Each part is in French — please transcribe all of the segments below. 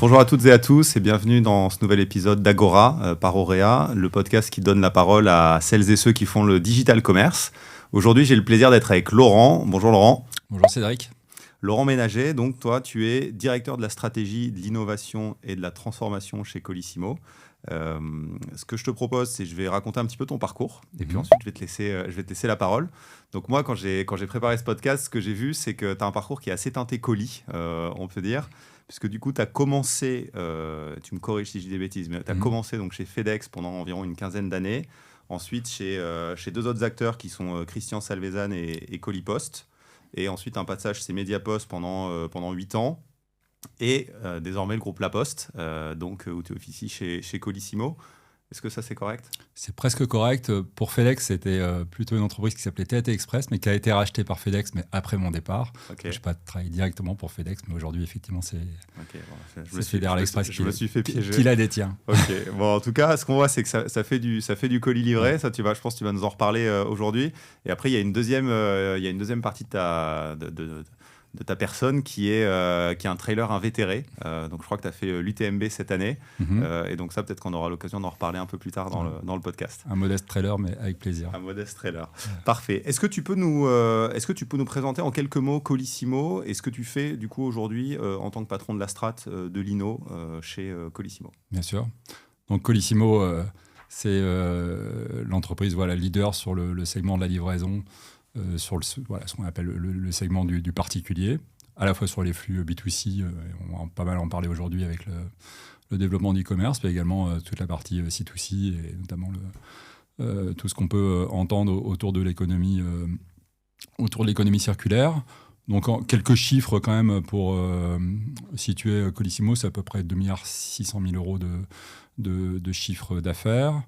Bonjour à toutes et à tous et bienvenue dans ce nouvel épisode d'Agora par Auréa, le podcast qui donne la parole à celles et ceux qui font le digital commerce. Aujourd'hui, j'ai le plaisir d'être avec Laurent. Bonjour Laurent. Bonjour Cédric. Laurent Ménager, donc toi, tu es directeur de la stratégie, de l'innovation et de la transformation chez Colissimo. Ce que je te propose, c'est que je vais raconter un petit peu ton parcours et puis ensuite je vais te laisser la parole. Donc moi, quand j'ai préparé ce podcast, ce que j'ai vu, c'est que tu as un parcours qui est assez teinté colis, on peut dire, puisque du coup, tu as commencé, tu me corriges si je dis des bêtises, mais tu as commencé donc, chez FedEx pendant environ une quinzaine d'années, ensuite chez deux autres acteurs qui sont Christian Salvezan et Colipost, et ensuite un passage chez Mediapost pendant 8 ans. Et désormais le groupe La Poste, où tu officies chez Colissimo. Est-ce que ça c'est correct ? C'est presque correct. Pour FedEx, c'était plutôt une entreprise qui s'appelait TAT Express, mais qui a été rachetée par FedEx, mais après mon départ. Okay. Je n'ai pas travaillé directement pour FedEx, mais aujourd'hui, effectivement, c'est Fédéral Express qui la détient. Okay. Bon, en tout cas, ce qu'on voit, c'est que ça fait du colis livré. Ça, je pense que tu vas nous en reparler aujourd'hui. Et après, il y a une deuxième partie de ta personne qui est un trailer invétéré. Donc je crois que tu as fait l'UTMB cette année. Et donc ça, peut-être qu'on aura l'occasion d'en reparler un peu plus tard dans le podcast. Un modeste trailer, mais avec plaisir. Un modeste trailer. Parfait. Est-ce que tu peux nous présenter en quelques mots Colissimo et ce que tu fais du coup aujourd'hui en tant que patron de la strat de l'Inno chez Colissimo ? Bien sûr. Donc Colissimo, c'est l'entreprise leader sur le segment de la livraison, sur ce qu'on appelle le segment du particulier, à la fois sur les flux B2C, on va pas mal en parler aujourd'hui avec le développement d'e-commerce, mais également toute la partie C2C et notamment tout ce qu'on peut entendre autour de l'économie circulaire. Donc quelques chiffres quand même pour situer Colissimo, c'est à peu près 2,6 milliards de chiffre d'affaires.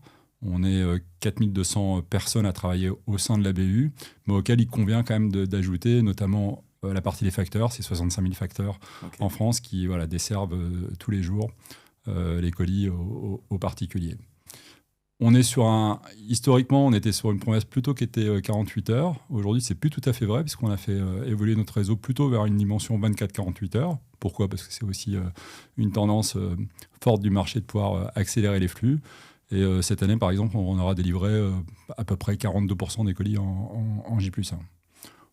On est 4200 personnes à travailler au sein de la BU, mais auquel il convient quand même d'ajouter notamment la partie des facteurs. C'est 65 000 facteurs en France qui desservent tous les jours les colis aux particuliers. Historiquement, on était sur une promesse plutôt qui était 48 heures. Aujourd'hui, c'est plus tout à fait vrai puisqu'on a fait évoluer notre réseau plutôt vers une dimension 24-48 heures. Pourquoi ? Parce que c'est aussi une tendance forte du marché de pouvoir accélérer les flux. Et cette année, par exemple, on aura délivré à peu près 42% des colis en J+1.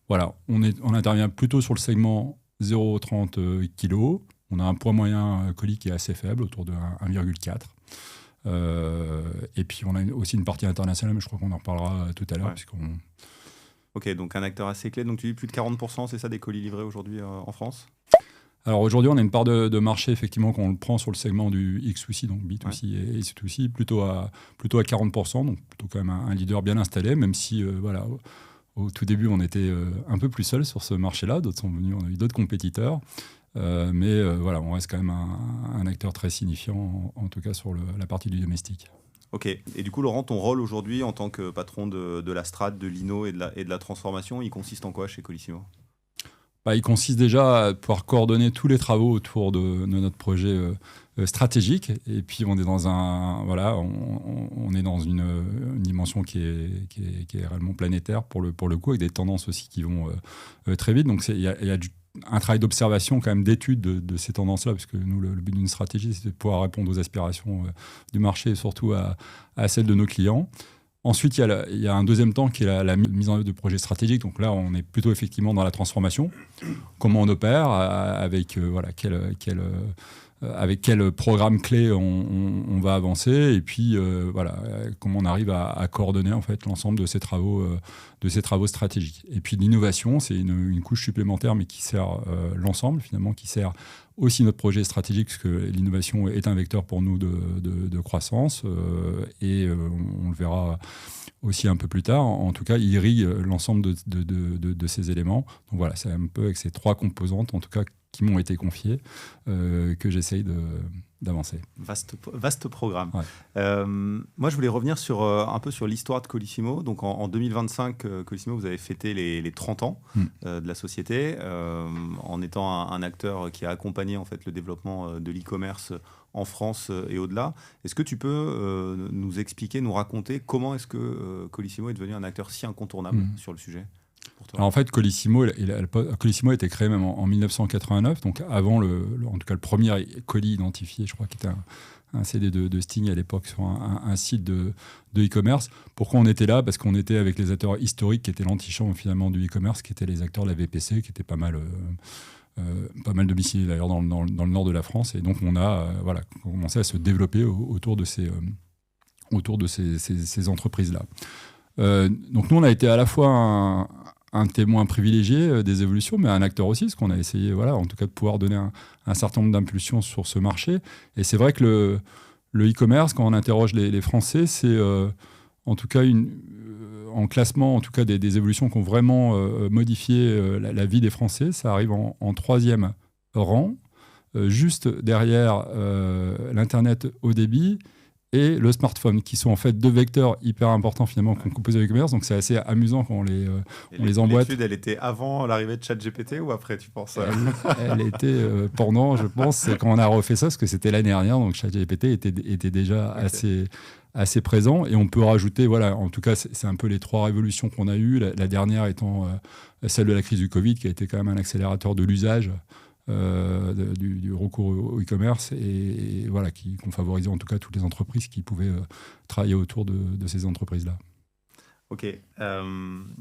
Voilà, on intervient plutôt sur le segment 0,30 kg. On a un poids moyen colis qui est assez faible, autour de 1,4. Et puis, on a aussi une partie internationale, mais je crois qu'on en reparlera tout à l'heure. Ouais. Ok, donc un acteur assez clé. Donc tu dis plus de 40%, c'est ça, des colis livrés aujourd'hui en France ? Alors aujourd'hui, on a une part de marché, effectivement, qu'on le prend sur le segment du X2C, donc B2C et C2C, plutôt à 40%, donc plutôt quand même un leader bien installé, même si au tout début, on était un peu plus seul sur ce marché-là. D'autres sont venus, on a eu d'autres compétiteurs. Mais on reste quand même un acteur très signifiant, en tout cas sur la partie du domestique. Ok. Et du coup, Laurent, ton rôle aujourd'hui en tant que patron de la strat, de l'Inno et de la transformation, il consiste en quoi chez Colissimo ? Il consiste déjà à pouvoir coordonner tous les travaux autour de notre projet stratégique. Et puis, on est dans on est dans une dimension qui est réellement planétaire pour le coup, avec des tendances aussi qui vont très vite. Donc, il y a un travail d'observation, quand même, d'étude de ces tendances-là, parce que nous, le but d'une stratégie, c'est de pouvoir répondre aux aspirations du marché et surtout à celles de nos clients. Ensuite, il y a un deuxième temps qui est la mise en œuvre de projets stratégiques. Donc là, on est plutôt effectivement dans la transformation. Comment on opère, avec quel programme clé on va avancer, et puis comment on arrive à coordonner en fait l'ensemble de ces travaux stratégiques. Et puis l'innovation, c'est une couche supplémentaire, mais qui sert l'ensemble finalement, qui sert aussi notre projet stratégique, parce que l'innovation est un vecteur pour nous de croissance, et on le verra aussi un peu plus tard. En tout cas, il irrigue l'ensemble de ces éléments. Donc voilà, c'est un peu avec ces trois composantes, en tout cas, qui m'ont été confiées, que j'essaye d'avancer. Vaste programme. Ouais. Moi, je voulais revenir un peu sur l'histoire de Colissimo. Donc, en 2025, Colissimo, vous avez fêté les 30 ans de la société, en étant un acteur qui a accompagné en fait, le développement de l'e-commerce en France et au-delà. Est-ce que tu peux nous expliquer, nous raconter comment est-ce que Colissimo est devenu un acteur si incontournable sur le sujet ? pour toi? Alors en fait, Colissimo a été créé même en 1989, donc avant en tout cas le premier colis identifié, je crois, qui était un CD de Sting à l'époque sur un site de e-commerce. Pourquoi on était là? Parce qu'on était avec les acteurs historiques qui étaient l'antichambre finalement du e-commerce, qui étaient les acteurs de la VPC, qui étaient pas mal domiciliés d'ailleurs dans le nord de la France. Et donc on a commencé à se développer autour de ces entreprises-là. Donc nous, on a été à la fois un témoin privilégié des évolutions, mais un acteur aussi, parce qu'on a essayé, en tout cas, de pouvoir donner un certain nombre d'impulsions sur ce marché. Et c'est vrai que le e-commerce, quand on interroge les Français, c'est en tout cas en classement, en tout cas des évolutions qui ont vraiment modifié la vie des Français. Ça arrive en 3e rang, juste derrière l'Internet haut débit et le smartphone, qui sont en fait 2 vecteurs hyper importants finalement qu'on compose avec le e-commerce. Donc c'est assez amusant quand on les emboîte. L'étude, elle était avant l'arrivée de ChatGPT ou après, tu penses? Elle était pendant, je pense, c'est quand on a refait ça, parce que c'était l'année dernière, donc ChatGPT était déjà assez présent. Et on peut rajouter, en tout cas, c'est un peu les 3 révolutions qu'on a eues. La dernière étant celle de la crise du Covid, qui a été quand même un accélérateur de l'usage du recours au e-commerce et qui ont favorisé en tout cas toutes les entreprises qui pouvaient travailler autour de ces entreprises-là. Ok.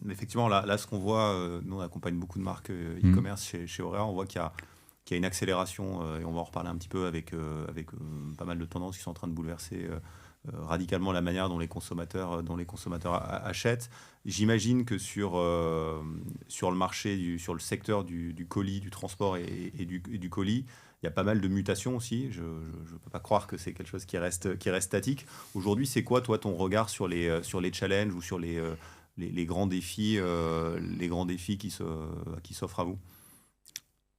Effectivement, là, ce qu'on voit, nous on accompagne beaucoup de marques e-commerce chez Auréa, on voit qu'il y a une accélération et on va en reparler un petit peu avec pas mal de tendances qui sont en train de bouleverser radicalement la manière dont les consommateurs achètent. J'imagine que sur le marché, sur le secteur du colis, du transport et du colis, il y a pas mal de mutations aussi. Je ne peux pas croire que c'est quelque chose qui reste statique. Aujourd'hui, c'est quoi, toi, ton regard sur les challenges ou sur les grands défis, qui s'offrent à vous?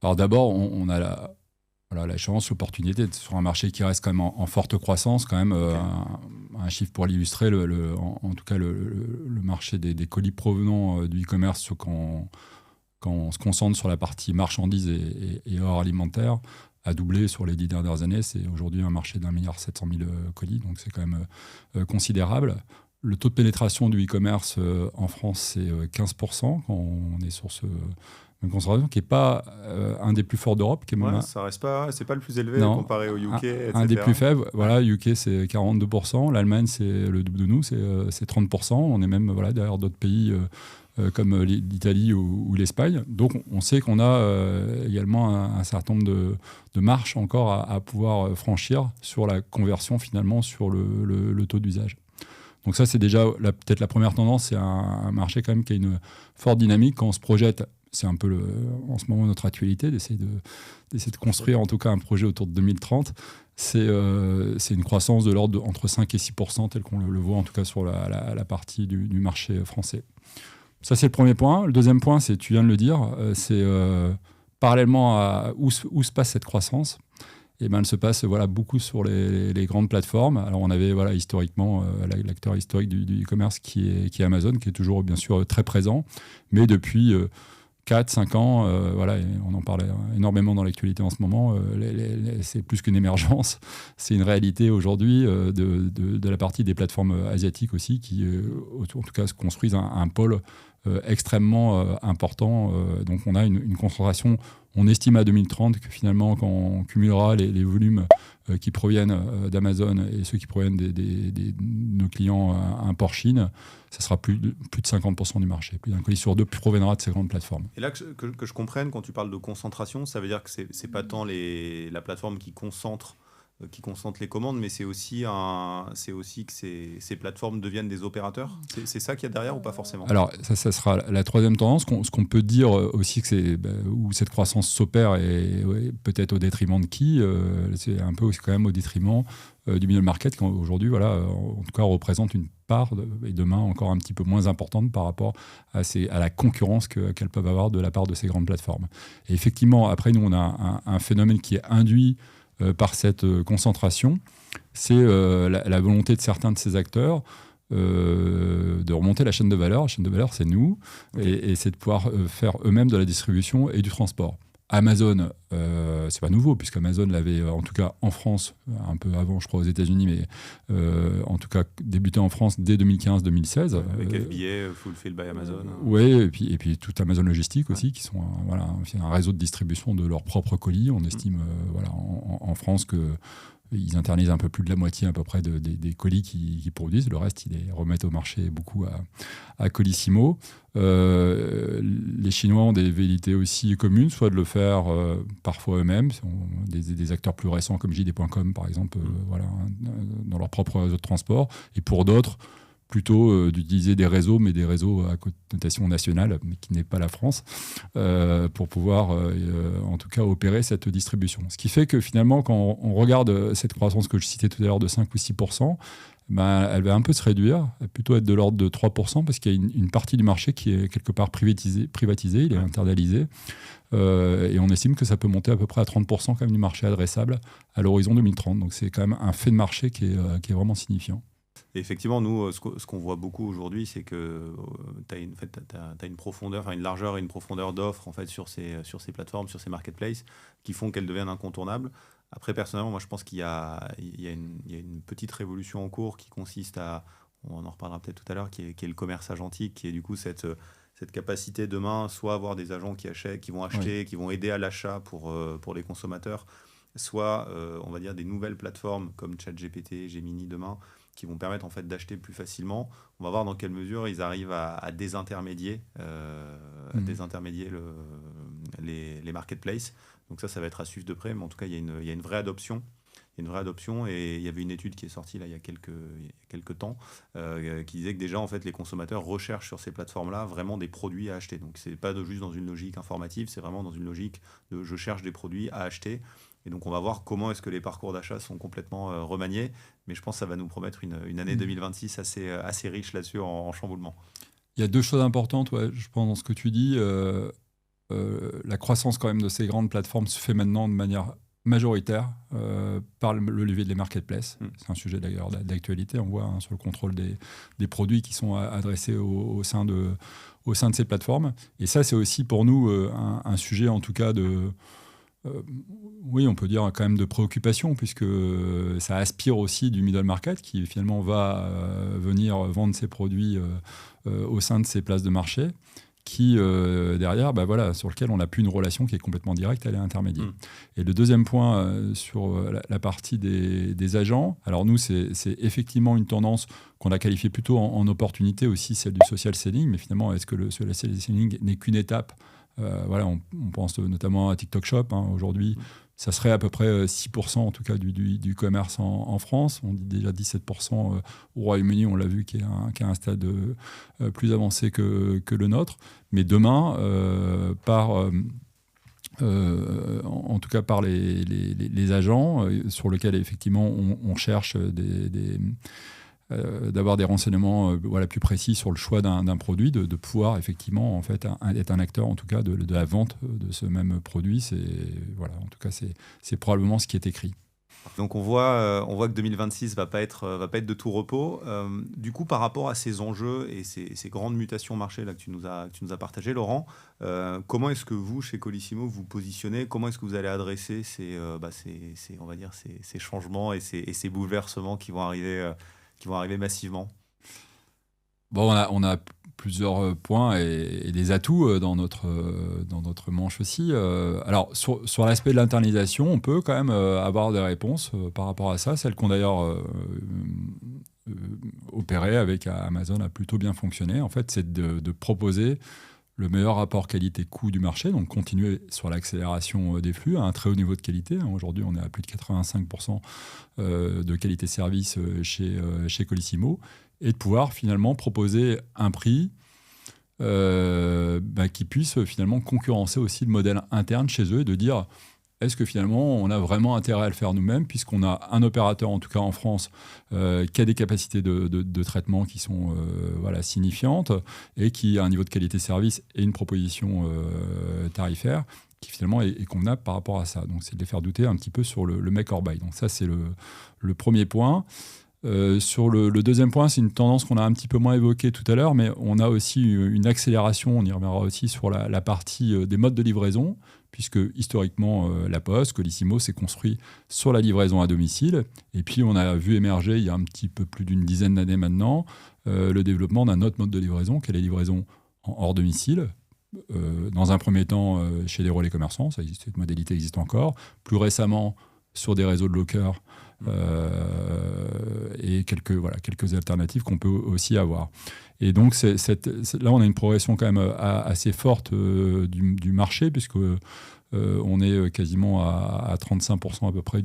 Alors d'abord, on a la chance, l'opportunité d'être sur un marché qui reste quand même en forte croissance. Quand même, un chiffre pour l'illustrer, en tout cas le marché des colis provenant du e-commerce, quand on se concentre sur la partie marchandises et hors alimentaire, a doublé sur les 10 dernières années. C'est aujourd'hui un marché d'1,7 milliard colis, donc c'est quand même considérable. Le taux de pénétration du e-commerce en France, c'est 15%, quand on est sur ce concentration, qui n'est pas un des plus forts d'Europe. Ça reste pas, c'est pas le plus élevé comparé au UK, etc. Un des plus faibles, UK c'est 42%, l'Allemagne c'est le double de nous, c'est 30%. On est même derrière d'autres pays comme l'Italie ou l'Espagne. Donc on sait qu'on a également un certain nombre de marches encore à pouvoir franchir sur la conversion finalement sur le taux d'usage. Donc ça c'est déjà peut-être la première tendance, c'est un marché quand même qui a une forte dynamique quand on se projette. C'est un peu en ce moment notre actualité d'essayer de construire en tout cas un projet autour de 2030. C'est une croissance de l'ordre entre 5 et 6%, tel qu'on le voit en tout cas sur la partie du marché français. Ça, c'est le premier point. Le deuxième point, tu viens de le dire, c'est parallèlement à où se passe cette croissance. Et elle se passe beaucoup sur les grandes plateformes. Alors on avait historiquement l'acteur historique du e-commerce qui est Amazon, qui est toujours bien sûr très présent, mais depuis 4-5 ans, on en parlait énormément dans l'actualité en ce moment, c'est plus qu'une émergence, c'est une réalité aujourd'hui de la partie des plateformes asiatiques aussi, qui en tout cas se construisent un pôle extrêmement important. Donc on a une concentration, on estime à 2030 que finalement quand on cumulera les volumes qui proviennent d'Amazon et ceux qui proviennent de nos clients import Chine, ça sera plus de 50% du marché. Plus d'un colis sur 2 proviendra de ces grandes plateformes. Et là, que je comprenne, quand tu parles de concentration, ça veut dire que c'est pas tant la plateforme qui concentre les commandes, mais c'est aussi que ces plateformes deviennent des opérateurs. C'est ça qu'il y a derrière ou pas forcément? Alors ça sera la troisième tendance. Ce qu'on peut dire aussi que c'est où cette croissance s'opère et peut-être au détriment de qui, c'est un peu aussi quand même au détriment du middle market qui aujourd'hui en tout cas représente une part et demain encore un petit peu moins importante par rapport à la concurrence qu'elles peuvent avoir de la part de ces grandes plateformes. Et effectivement, après nous on a un phénomène qui est induit par cette concentration, c'est la volonté de certains de ces acteurs de remonter la chaîne de valeur. La chaîne de valeur, c'est nous, et c'est de pouvoir faire eux-mêmes de la distribution et du transport. Amazon c'est pas nouveau, puisqu'Amazon l'avait, en tout cas en France, un peu avant, je crois, aux États-Unis, mais en tout cas débuté en France dès 2015-2016. Avec FBA, Fulfilled by Amazon. Oui, et puis tout Amazon Logistique aussi, qui sont un réseau de distribution de leurs propres colis. On estime en France qu'ils internalisent un peu plus de la moitié à peu près des colis qu'ils produisent. Le reste, ils les remettent au marché beaucoup à Colissimo. Les Chinois ont des velléités aussi communes, soit de le faire parfois eux-mêmes, des acteurs plus récents comme JD.com par exemple, dans leur propre réseau de transport, et pour d'autres, plutôt d'utiliser des réseaux, mais des réseaux à connotation nationale, mais qui n'est pas la France, pour pouvoir en tout cas opérer cette distribution. Ce qui fait que finalement, quand on regarde cette croissance que je citais tout à l'heure de 5 ou 6%, elle va un peu se réduire, elle va plutôt être de l'ordre de 3%, parce qu'il y a une partie du marché qui est quelque part privatisé, il est internalisé, et on estime que ça peut monter à peu près à 30% quand même du marché adressable à l'horizon 2030. Donc c'est quand même un fait de marché qui est vraiment signifiant. Et effectivement, nous, ce qu'on voit beaucoup aujourd'hui, c'est que tu as une profondeur, une largeur et une profondeur d'offres en fait, sur ces plateformes, sur ces marketplaces, qui font qu'elles deviennent incontournables. Après, personnellement, moi, je pense qu'il y a une petite révolution en cours qui consiste on en reparlera peut-être tout à l'heure, qui est le commerce agentique, qui est du coup cette capacité demain, soit avoir des agents qui vont acheter, oui, qui vont aider à l'achat pour les consommateurs, soit, on va dire, des nouvelles plateformes comme ChatGPT, Gemini demain, qui vont permettre en fait d'acheter plus facilement. On va voir dans quelle mesure ils arrivent à désintermédier, les marketplaces. Donc ça va être à suivre de près, mais en tout cas, il y a une vraie adoption. Et il y avait une étude qui est sortie là, il y a quelques temps qui disait que déjà, en fait, les consommateurs recherchent sur ces plateformes-là vraiment des produits à acheter. Donc, ce n'est pas juste dans une logique informative, c'est vraiment dans une logique de je cherche des produits à acheter. Et donc, on va voir comment est-ce que les parcours d'achat sont complètement remaniés. Mais je pense que ça va nous promettre une année 2026 assez riche là-dessus en chamboulement. Il y a deux choses importantes, je pense, dans ce que tu dis. La croissance quand même de ces grandes plateformes se fait maintenant de manière majoritaire par le levier des marketplaces. C'est un sujet d'ailleurs d'actualité. On voit sur le contrôle des produits qui sont adressés au sein de ces plateformes. Et ça, c'est aussi pour nous un sujet en tout cas oui, on peut dire quand même de préoccupation, puisque ça aspire aussi du middle market qui finalement va venir vendre ses produits au sein de ces places de marché, qui derrière, sur lequel on n'a plus une relation qui est complètement directe, elle est intermédiaire. Et le deuxième point sur la partie des agents, alors nous, c'est effectivement une tendance qu'on a qualifiée plutôt en opportunité aussi, celle du social selling, mais finalement, est-ce que le social selling n'est qu'une étape ? On pense notamment à TikTok Shop. Aujourd'hui, ça serait à peu près 6% en tout cas du commerce en France. On dit déjà 17% au Royaume-Uni, on l'a vu, qui est un stade plus avancé que le nôtre. Mais demain, en tout cas par les agents, sur lesquels effectivement on cherche d'avoir des renseignements plus précis sur le choix d'un produit, de pouvoir effectivement en fait être un acteur en tout cas de la vente de ce même produit. En tout cas c'est probablement ce qui est écrit. Donc on voit que 2026 va pas être de tout repos. Du coup, par rapport à ces enjeux et ces grandes mutations marché là que tu nous as partagé, Laurent, comment est-ce que vous, chez Colissimo, vous positionnez ? Comment est-ce que vous allez adresser ces changements et ces bouleversements qui vont arriver massivement ? Bon, on a plusieurs points et des atouts dans notre manche aussi. Alors, sur l'aspect de l'internalisation, on peut quand même avoir des réponses par rapport à ça. Celles qu'on d'ailleurs opérées avec Amazon a plutôt bien fonctionné. En fait, c'est de proposer le meilleur rapport qualité-coût du marché, donc continuer sur l'accélération des flux à un très haut niveau de qualité. Aujourd'hui, on est à plus de 85% de qualité-service chez Colissimo, et de pouvoir finalement proposer un prix qui puisse finalement concurrencer aussi le modèle interne chez eux, et de dire est-ce que finalement on a vraiment intérêt à le faire nous-mêmes, puisqu'on a un opérateur, en tout cas en France, qui a des capacités de traitement qui sont signifiantes, et qui a un niveau de qualité-service et une proposition tarifaire qui finalement est convenable par rapport à ça. Donc c'est de les faire douter un petit peu sur le make or buy. Donc ça, c'est le premier point. Sur le deuxième point, c'est une tendance qu'on a un petit peu moins évoquée tout à l'heure, mais on a aussi une accélération, on y reviendra aussi sur la partie des modes de livraison, puisque historiquement, La Poste, Colissimo s'est construit sur la livraison à domicile. Et puis, on a vu émerger, il y a un petit peu plus d'une dizaine d'années maintenant, le développement d'un autre mode de livraison, qui est la livraison hors domicile. Dans un premier temps, chez les relais commerçants, cette modalité existe encore. Plus récemment, sur des réseaux de lockers et quelques alternatives qu'on peut aussi avoir. Et donc, là, on a une progression quand même assez forte du marché, puisque on est quasiment à 35% à peu près,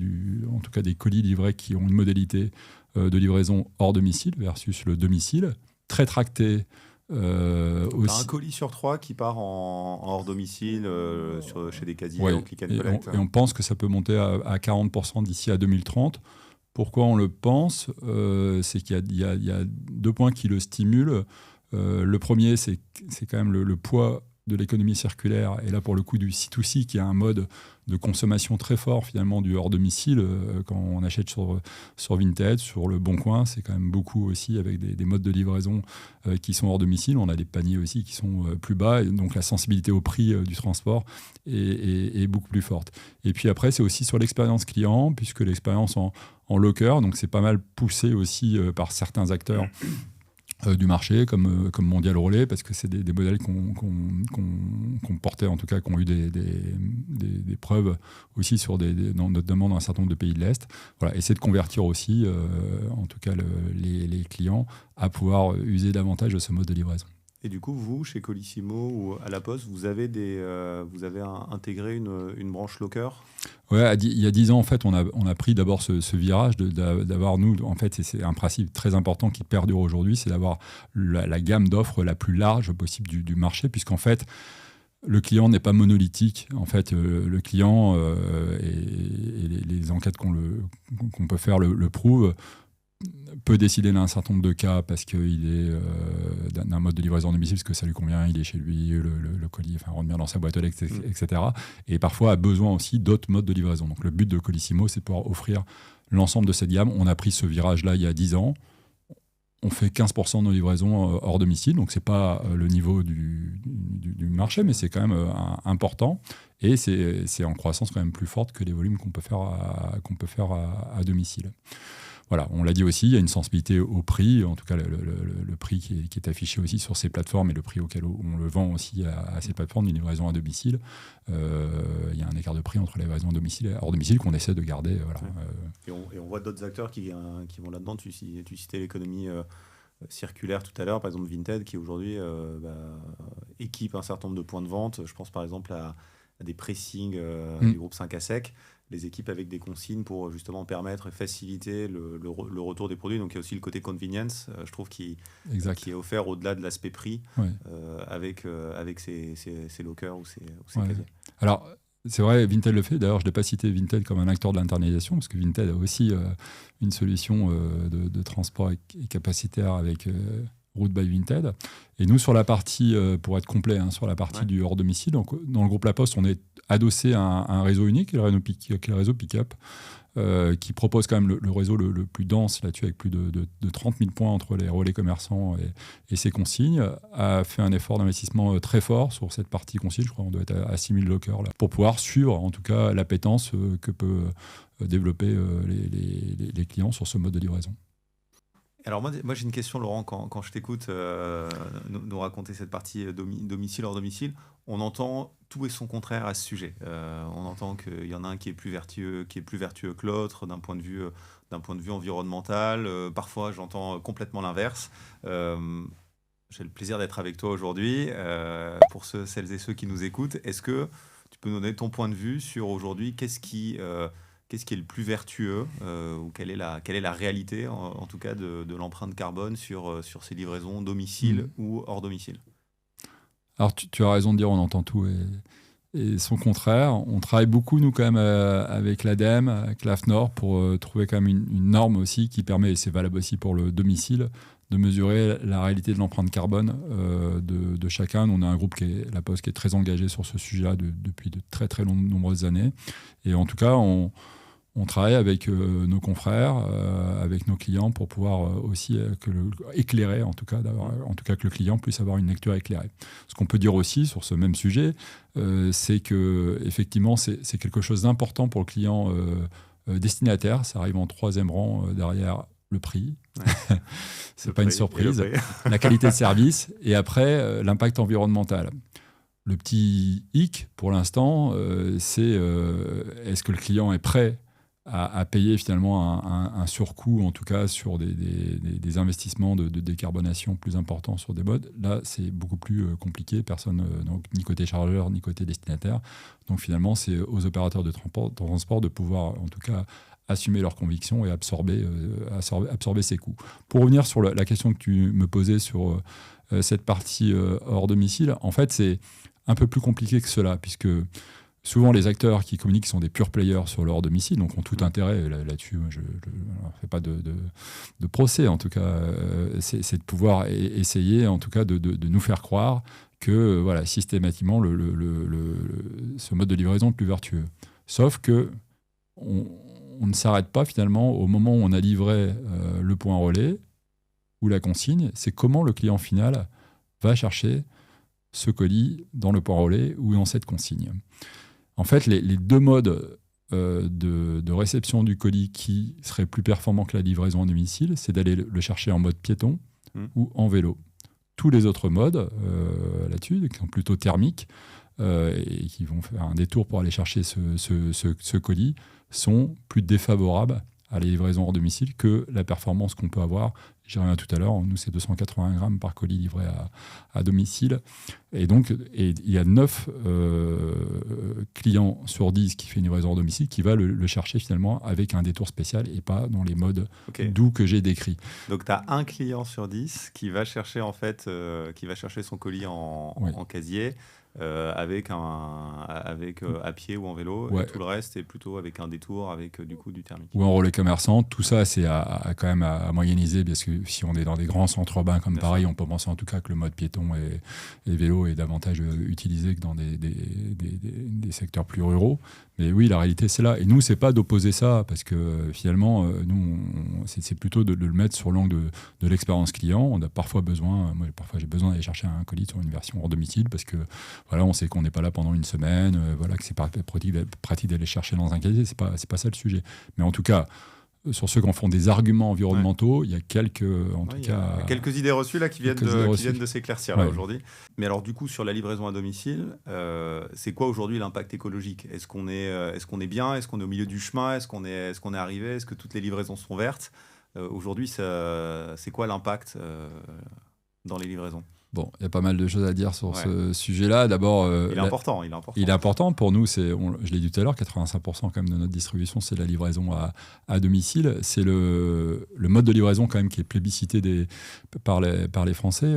en tout cas des colis livrés qui ont une modalité de livraison hors domicile versus le domicile, très tracté. Un colis sur 3 qui part en hors domicile chez des casiers au click and collect. Et on pense que ça peut monter à 40% d'ici à 2030. Pourquoi on le pense C'est qu'il y a 2 points qui le stimulent. Le premier, c'est quand même le poids de l'économie circulaire, et là pour le coup du C2C, qui a un mode de consommation très fort finalement du hors domicile. Quand on achète sur Vinted, sur le Bon Coin, c'est quand même beaucoup aussi avec des modes de livraison qui sont hors domicile. On a des paniers aussi qui sont plus bas, et donc la sensibilité au prix du transport est beaucoup plus forte. Et puis après, c'est aussi sur l'expérience client, puisque l'expérience en locker, donc c'est pas mal poussé aussi par certains acteurs du marché, comme Mondial Relais, parce que c'est des modèles qu'on portait, en tout cas, qui ont eu des preuves aussi notamment dans un certain nombre de pays de l'Est. Voilà, essayer de convertir aussi, en tout cas, les clients à pouvoir user davantage de ce mode de livraison. Et du coup, vous, chez Colissimo ou à La Poste, vous avez intégré une branche locker ? Ouais, il y a 10 ans, en fait, on a pris d'abord ce virage d'avoir, nous, en fait, et c'est un principe très important qui perdure aujourd'hui, c'est d'avoir la gamme d'offres la plus large possible du marché, puisqu'en fait, le client n'est pas monolithique. En fait, le client, et les enquêtes qu'on peut faire le prouvent, peut décider d'un certain nombre de cas parce qu'il est d'un mode de livraison domicile, parce que ça lui convient, il est chez lui, le colis rentre bien dans sa boîte aux lettres, etc. Et parfois a besoin aussi d'autres modes de livraison. Donc le but de Colissimo, c'est de pouvoir offrir l'ensemble de cette gamme. On a pris ce virage-là il y a 10 ans. On fait 15% de nos livraisons hors domicile, donc c'est pas le niveau du marché, mais c'est quand même important. Et c'est en croissance quand même plus forte que les volumes qu'on peut faire à domicile. Voilà, on l'a dit aussi, il y a une sensibilité au prix, en tout cas le prix qui est affiché aussi sur ces plateformes et le prix auquel on le vend aussi à ces plateformes d'une livraison à domicile. Il y a un écart de prix entre la livraison à domicile et hors domicile qu'on essaie de garder. Voilà. Et on voit d'autres acteurs qui vont là-dedans. Tu citais l'économie circulaire tout à l'heure, par exemple Vinted, qui aujourd'hui équipe un certain nombre de points de vente. Je pense par exemple à des pressings du groupe 5 à sec, les équipes avec des consignes pour justement permettre et faciliter le retour des produits. Donc il y a aussi le côté convenience, je trouve, qui est offert au-delà de l'aspect prix, avec ces lockers ou ces casiers. Alors, c'est vrai, Vinted le fait. D'ailleurs, je n'ai pas cité Vinted comme un acteur de l'internalisation, parce que Vinted a aussi une solution de transport et capacitaire avec Route by Vinted. Et nous, sur la partie, pour être complet, sur la partie du hors domicile, donc, dans le groupe La Poste, on est adossé à un réseau unique, qui est le réseau Pick-up, qui propose quand même le réseau le plus dense là-dessus, avec plus de 30 000 points entre les relais commerçants et ses consignes, a fait un effort d'investissement très fort sur cette partie consigne. Je crois qu'on doit être à 6 000 lockers là, pour pouvoir suivre en tout cas l'appétence que peut développer les clients sur ce mode de livraison. Alors moi j'ai une question, Laurent, quand je t'écoute nous raconter cette partie domicile hors domicile, on entend tout et son contraire à ce sujet. On entend qu'il y en a un qui est plus vertueux que l'autre d'un point de vue environnemental. Parfois j'entends complètement l'inverse. J'ai le plaisir d'être avec toi aujourd'hui. Pour celles et ceux qui nous écoutent, est-ce que tu peux nous donner ton point de vue sur aujourd'hui qu'est-ce qui est le plus vertueux ou quelle est la réalité, en tout cas, de l'empreinte carbone sur ces livraisons domicile ou hors domicile ? Alors, tu as raison de dire, on entend tout et son contraire. On travaille beaucoup, nous, quand même, avec l'ADEME, avec l'AFNOR, pour trouver quand même une norme aussi qui permet, et c'est valable aussi pour le domicile, de mesurer la réalité de l'empreinte carbone de chacun. On a un groupe La Poste, qui est très engagé sur ce sujet-là depuis de très, très nombreuses années. Et en tout cas, on on travaille avec nos confrères, avec nos clients pour pouvoir aussi éclairer, en tout cas que le client puisse avoir une lecture éclairée. Ce qu'on peut dire aussi sur ce même sujet, c'est que effectivement c'est quelque chose d'important pour le client destinataire. Ça arrive en troisième rang derrière le prix. Ouais. C'est pas une surprise. La qualité de service et après l'impact environnemental. Le petit hic pour l'instant, c'est est-ce que le client est prêt à payer finalement un surcoût, en tout cas sur des investissements de décarbonation plus importants sur des modes. Là, c'est beaucoup plus compliqué, personne, donc, ni côté chargeur, ni côté destinataire. Donc finalement, c'est aux opérateurs de transport de pouvoir, en tout cas, assumer leurs convictions et absorber ces coûts. Pour revenir sur la question que tu me posais sur cette partie hors domicile, en fait, c'est un peu plus compliqué que cela, puisque souvent, les acteurs qui communiquent sont des pure players sur leur domicile, donc ont tout intérêt là-dessus. Je ne fais pas de procès, en tout cas. C'est de pouvoir essayer, en tout cas, de nous faire croire que voilà, systématiquement, ce mode de livraison est plus vertueux. Sauf que on ne s'arrête pas, finalement, au moment où on a livré le point relais ou la consigne. C'est comment le client final va chercher ce colis dans le point relais ou dans cette consigne. En fait, les deux modes de réception du colis qui seraient plus performants que la livraison à domicile, c'est d'aller le chercher en mode piéton ou en vélo. Tous les autres modes là-dessus, qui sont plutôt thermiques et qui vont faire un détour pour aller chercher ce colis, sont plus défavorables à la livraison hors domicile que la performance qu'on peut avoir. J'y reviens tout à l'heure, nous c'est 280 grammes par colis livré à domicile. Et donc, il y a 9 clients sur 10 qui fait une livraison hors domicile qui va le chercher finalement avec un détour spécial et pas dans les modes doux que j'ai décrits. Donc tu as un client sur 10 qui va chercher en fait, son colis en casier. Avec à pied ou en vélo, et tout le reste est plutôt avec un détour, avec du coup du thermique. Ou en relais commerçant, tout ça c'est quand même à moyenniser, parce que si on est dans des grands centres urbains comme Paris, on peut penser en tout cas que le mode piéton et vélo est davantage utilisé que dans des secteurs plus ruraux. Mais oui, la réalité c'est là. Et nous, c'est pas d'opposer ça, parce que finalement, nous, c'est plutôt de le mettre sur l'angle de l'expérience client. On a parfois besoin, j'ai besoin d'aller chercher un colis sur une version hors domicile, parce que voilà, on sait qu'on n'est pas là pendant une semaine, que c'est pas pratique d'aller chercher dans un casier, c'est pas ça le sujet. Mais en tout cas, sur ceux qui en font des arguments environnementaux, il y a quelques idées reçues là qui viennent de s'éclaircir là, aujourd'hui. Mais alors du coup, sur la livraison à domicile, c'est quoi aujourd'hui l'impact écologique ? Est-ce qu'on est bien ? Est-ce qu'on est au milieu du chemin ? Est-ce qu'on est arrivé ? Est-ce que toutes les livraisons sont vertes ? Aujourd'hui, c'est quoi l'impact dans les livraisons ? Bon, il y a pas mal de choses à dire sur ce sujet-là. D'abord, il est important pour nous. Je l'ai dit tout à l'heure, 85% quand même de notre distribution, c'est la livraison à domicile. C'est le mode de livraison quand même qui est plébiscité par les Français.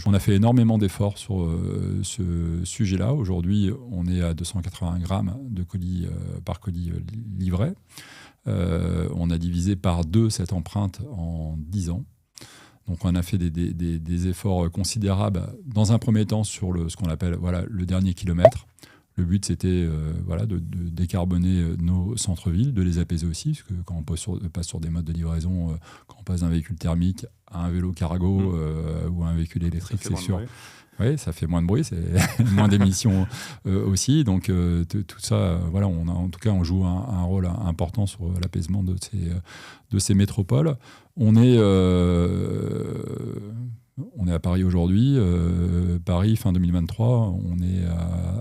On a fait énormément d'efforts sur ce sujet-là. Aujourd'hui, on est à 280 grammes de colis par colis livré. On a divisé par 2 cette empreinte en 10 ans. Donc on a fait des efforts considérables dans un premier temps sur ce qu'on appelle le dernier kilomètre. Le but c'était de décarboner nos centres-villes, de les apaiser aussi, parce que quand on passe sur des modes de livraison, quand on passe d'un véhicule thermique à un vélo cargo ou à un véhicule électrique, c'est sûr. Oui, ça fait moins de bruit, c'est moins d'émissions aussi. Donc tout ça, on joue un rôle important sur l'apaisement de ces métropoles. On est à Paris aujourd'hui. Paris, fin 2023, on est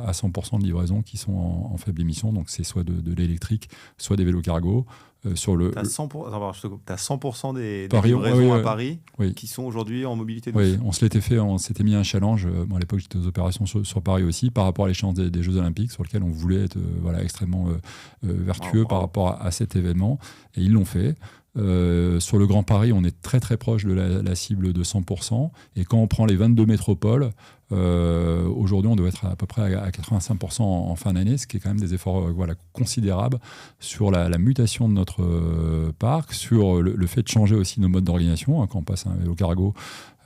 à 100% de livraisons qui sont en faible émission. Donc c'est soit de l'électrique, soit des vélos cargo. Tu as 100% des livraisons à Paris qui sont aujourd'hui en mobilité douce. Oui, on s'était mis un challenge. Moi, à l'époque, j'étais aux opérations sur Paris aussi, par rapport à l'échéance des Jeux Olympiques, sur lequel on voulait être extrêmement vertueux par rapport à cet événement. Et ils l'ont fait. Sur le Grand Paris, on est très très proche de la cible de 100%. Et quand on prend les 22 métropoles, Aujourd'hui, on doit être à peu près à 85% en fin d'année, ce qui est quand même des efforts considérables sur la mutation de notre parc, sur le fait de changer aussi nos modes d'organisation. Quand on passe un vélo cargo,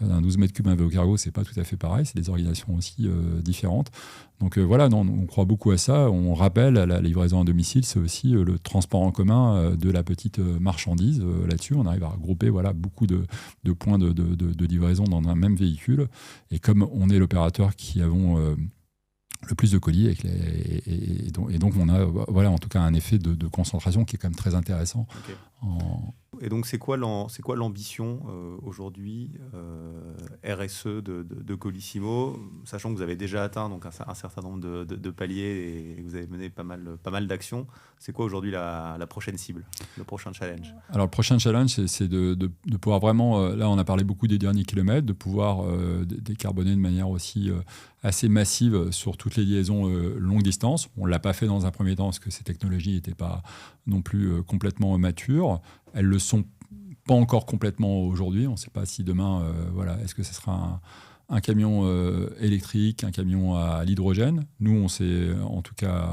d'un 12 mètres cubes, un vélo cargo, c'est pas tout à fait pareil, c'est des organisations aussi différentes. Donc on croit beaucoup à ça. On rappelle, la livraison à domicile, c'est aussi le transport en commun de la petite marchandise. Là-dessus, on arrive à regrouper beaucoup de points de livraison dans un même véhicule. Et comme on est l'opérateur qui avons le plus de colis, et donc on a en tout cas un effet de concentration qui est quand même très intéressant. Okay. Et donc c'est quoi l'ambition aujourd'hui RSE de Colissimo, sachant que vous avez déjà atteint donc un certain nombre de paliers et que vous avez mené pas mal d'actions. C'est quoi aujourd'hui la prochaine cible, le prochain challenge? Alors le prochain challenge, c'est de pouvoir vraiment, là on a parlé beaucoup des derniers kilomètres, de pouvoir décarboner de manière aussi assez massive sur toutes les liaisons longue distance. On ne l'a pas fait dans un premier temps parce que ces technologies n'étaient pas non plus complètement matures. Elles le sont pas encore complètement aujourd'hui. On ne sait pas si demain, est-ce que ce sera un camion électrique, un camion à l'hydrogène. Nous, on s'est en tout cas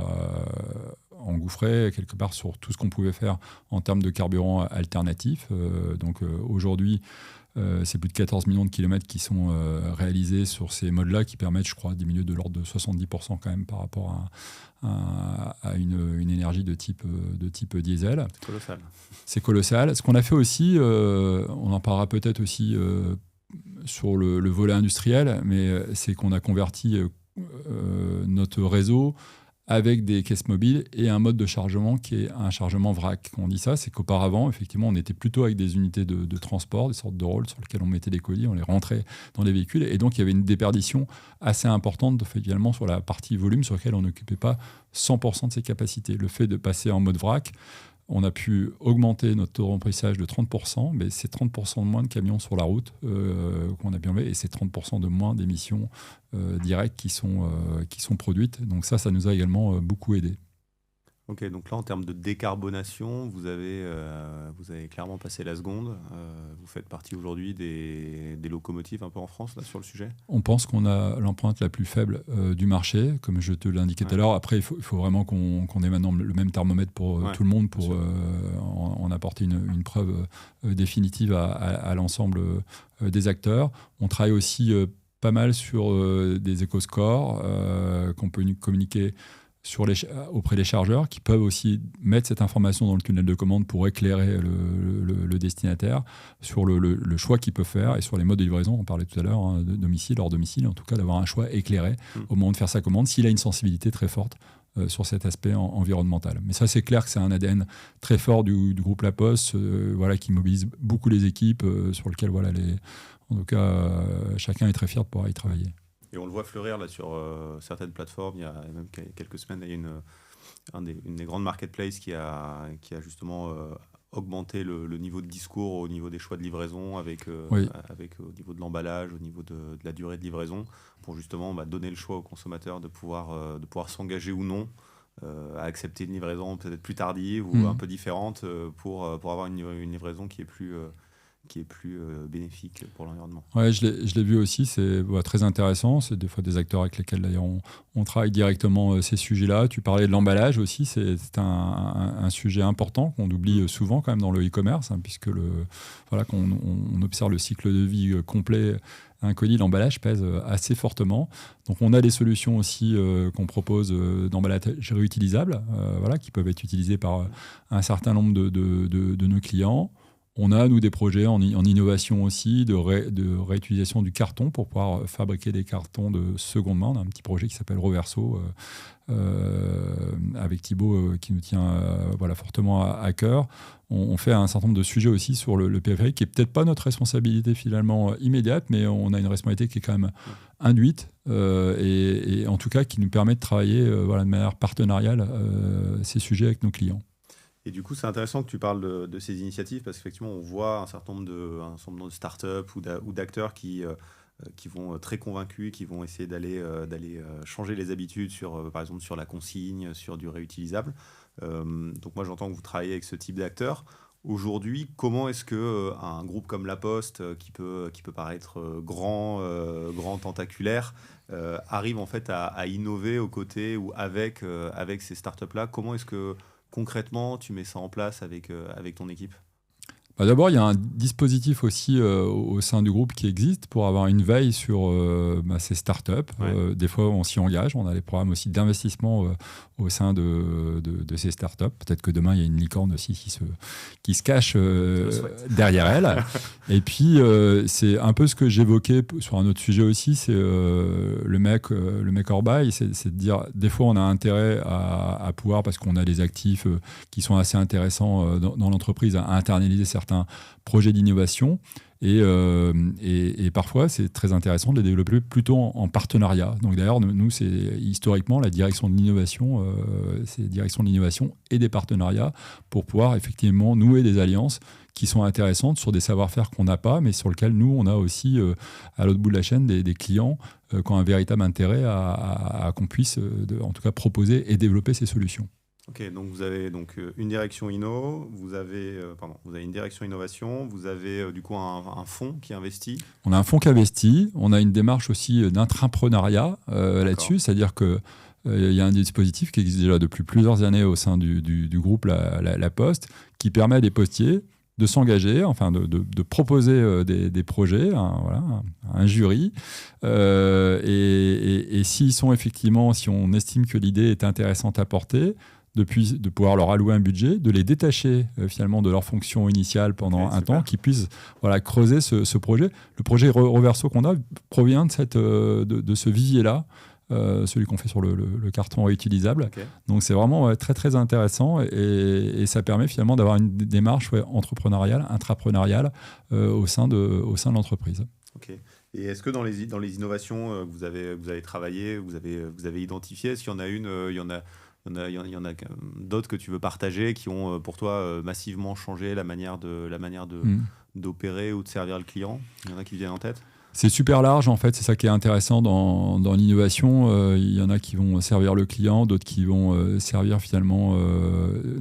engouffré quelque part sur tout ce qu'on pouvait faire en termes de carburant alternatif. Aujourd'hui, c'est plus de 14 millions de kilomètres qui sont réalisés sur ces modes-là qui permettent, je crois, de diminuer de l'ordre de 70% quand même par rapport à une énergie de type diesel. C'est colossal. C'est colossal. Ce qu'on a fait aussi, on en parlera peut-être aussi sur le volet industriel, mais c'est qu'on a converti notre réseau avec des caisses mobiles et un mode de chargement qui est un chargement vrac. Quand on dit ça, c'est qu'auparavant, effectivement, on était plutôt avec des unités de transport, des sortes de rôles sur lesquels on mettait des colis, on les rentrait dans les véhicules, et donc il y avait une déperdition assez importante finalement sur la partie volume sur laquelle on n'occupait pas 100% de ses capacités. Le fait de passer en mode vrac, on a pu augmenter notre taux de remplissage de 30%, mais c'est 30% de moins de camions sur la route qu'on a pu enlever, et c'est 30% de moins d'émissions directes qui sont produites. Donc ça nous a également beaucoup aidé. Ok, donc là en termes de décarbonation, vous avez clairement passé la seconde. Vous faites partie aujourd'hui des locomotives un peu en France là, sur le sujet. On pense qu'on a l'empreinte la plus faible du marché, comme je te l'indiquais tout à l'heure. Après, il faut vraiment qu'on ait maintenant le même thermomètre pour tout le monde pour en apporter une preuve définitive à l'ensemble des acteurs. On travaille aussi pas mal sur des éco-scores qu'on peut communiquer auprès des chargeurs qui peuvent aussi mettre cette information dans le tunnel de commande pour éclairer le destinataire sur le choix qu'il peut faire et sur les modes de livraison. On parlait tout à l'heure de domicile, hors domicile, en tout cas d'avoir un choix éclairé au moment de faire sa commande s'il a une sensibilité très forte sur cet aspect environnemental. Mais ça, c'est clair que c'est un ADN très fort du groupe La Poste qui mobilise beaucoup les équipes sur lequel en tout cas chacun est très fier de pouvoir y travailler. Et on le voit fleurir là, sur certaines plateformes. Il y a même quelques semaines, il y a une des grandes marketplaces qui a justement augmenté le niveau de discours au niveau des choix de livraison, avec au niveau de l'emballage, au niveau de la durée de livraison, pour justement donner le choix aux consommateurs de pouvoir s'engager ou non à accepter une livraison peut-être plus tardive ou un peu différente pour avoir une livraison qui est plus bénéfique pour l'environnement. Ouais, je l'ai vu aussi, c'est très intéressant. C'est des fois des acteurs avec lesquels d'ailleurs on travaille directement ces sujets-là. Tu parlais de l'emballage aussi, c'est un sujet important qu'on oublie souvent quand même dans le e-commerce, puisque quand on observe le cycle de vie complet un colis, l'emballage pèse assez fortement. Donc on a des solutions aussi qu'on propose d'emballage réutilisable, qui peuvent être utilisées par un certain nombre de nos clients. On a, nous, des projets en innovation aussi, de réutilisation du carton pour pouvoir fabriquer des cartons de seconde main. On a un petit projet qui s'appelle Reverso, avec Thibaut, qui nous tient fortement à cœur. On fait un certain nombre de sujets aussi sur le périphérique, qui n'est peut-être pas notre responsabilité finalement immédiate, mais on a une responsabilité qui est quand même induite, et en tout cas qui nous permet de travailler de manière partenariale ces sujets avec nos clients. Et du coup, c'est intéressant que tu parles de ces initiatives parce qu'effectivement, on voit un certain nombre de startups ou d'acteurs qui vont très convaincus, qui vont essayer d'aller changer les habitudes par exemple sur la consigne, sur du réutilisable. Donc moi, j'entends que vous travaillez avec ce type d'acteurs. Aujourd'hui, comment est-ce que un groupe comme La Poste, qui peut paraître grand, tentaculaire, arrive en fait à innover aux côtés ou avec ces startups-là? Comment est-ce que concrètement tu mets ça en place avec ton équipe? D'abord, il y a un dispositif aussi au sein du groupe qui existe pour avoir une veille sur ces startups. Ouais. Des fois, on s'y engage. On a des programmes aussi d'investissement au sein de ces startups. Peut-être que demain, il y a une licorne aussi qui se cache derrière elle. Et puis, c'est un peu ce que j'évoquais sur un autre sujet aussi, c'est le make or buy. C'est de dire, des fois, on a intérêt à pouvoir, parce qu'on a des actifs qui sont assez intéressants dans l'entreprise, à internaliser certains projets d'innovation et parfois c'est très intéressant de les développer plutôt en partenariat. Donc d'ailleurs nous c'est historiquement la direction de l'innovation, c'est direction de l'innovation et des partenariats pour pouvoir effectivement nouer des alliances qui sont intéressantes sur des savoir-faire qu'on n'a pas, mais sur lesquels nous on a aussi à l'autre bout de la chaîne des clients qui ont un véritable intérêt à qu'on puisse en tout cas proposer et développer ces solutions. Ok, donc vous avez une direction inno, vous avez une direction innovation, vous avez du coup un fonds qui investit. On a un fonds qui investit, on a une démarche aussi d'intrapreneuriat là-dessus, c'est-à-dire que il y a un dispositif qui existe déjà depuis plusieurs années au sein du groupe La Poste, qui permet à des postiers de s'engager, enfin de proposer des projets, un jury, et s'ils sont effectivement, si on estime que l'idée est intéressante à porter, de pouvoir leur allouer un budget, de les détacher finalement de leur fonction initiale pendant un temps, qu'ils puissent creuser ce projet. Le projet Reverso qu'on a provient de ce vivier-là, celui qu'on fait sur le carton réutilisable. Okay. Donc c'est vraiment très très intéressant et ça permet finalement d'avoir une démarche entrepreneuriale, intrapreneuriale au sein de l'entreprise. Okay. Et est-ce que dans les innovations que vous avez travaillé, vous avez identifié, est-ce qu'il y en a une, il y en a d'autres que tu veux partager qui ont pour toi massivement changé la manière d'opérer ou de servir le client? Il y en a qui viennent en tête? C'est super large en fait, c'est ça qui est intéressant dans l'innovation. Il y en a qui vont servir le client, d'autres qui vont servir finalement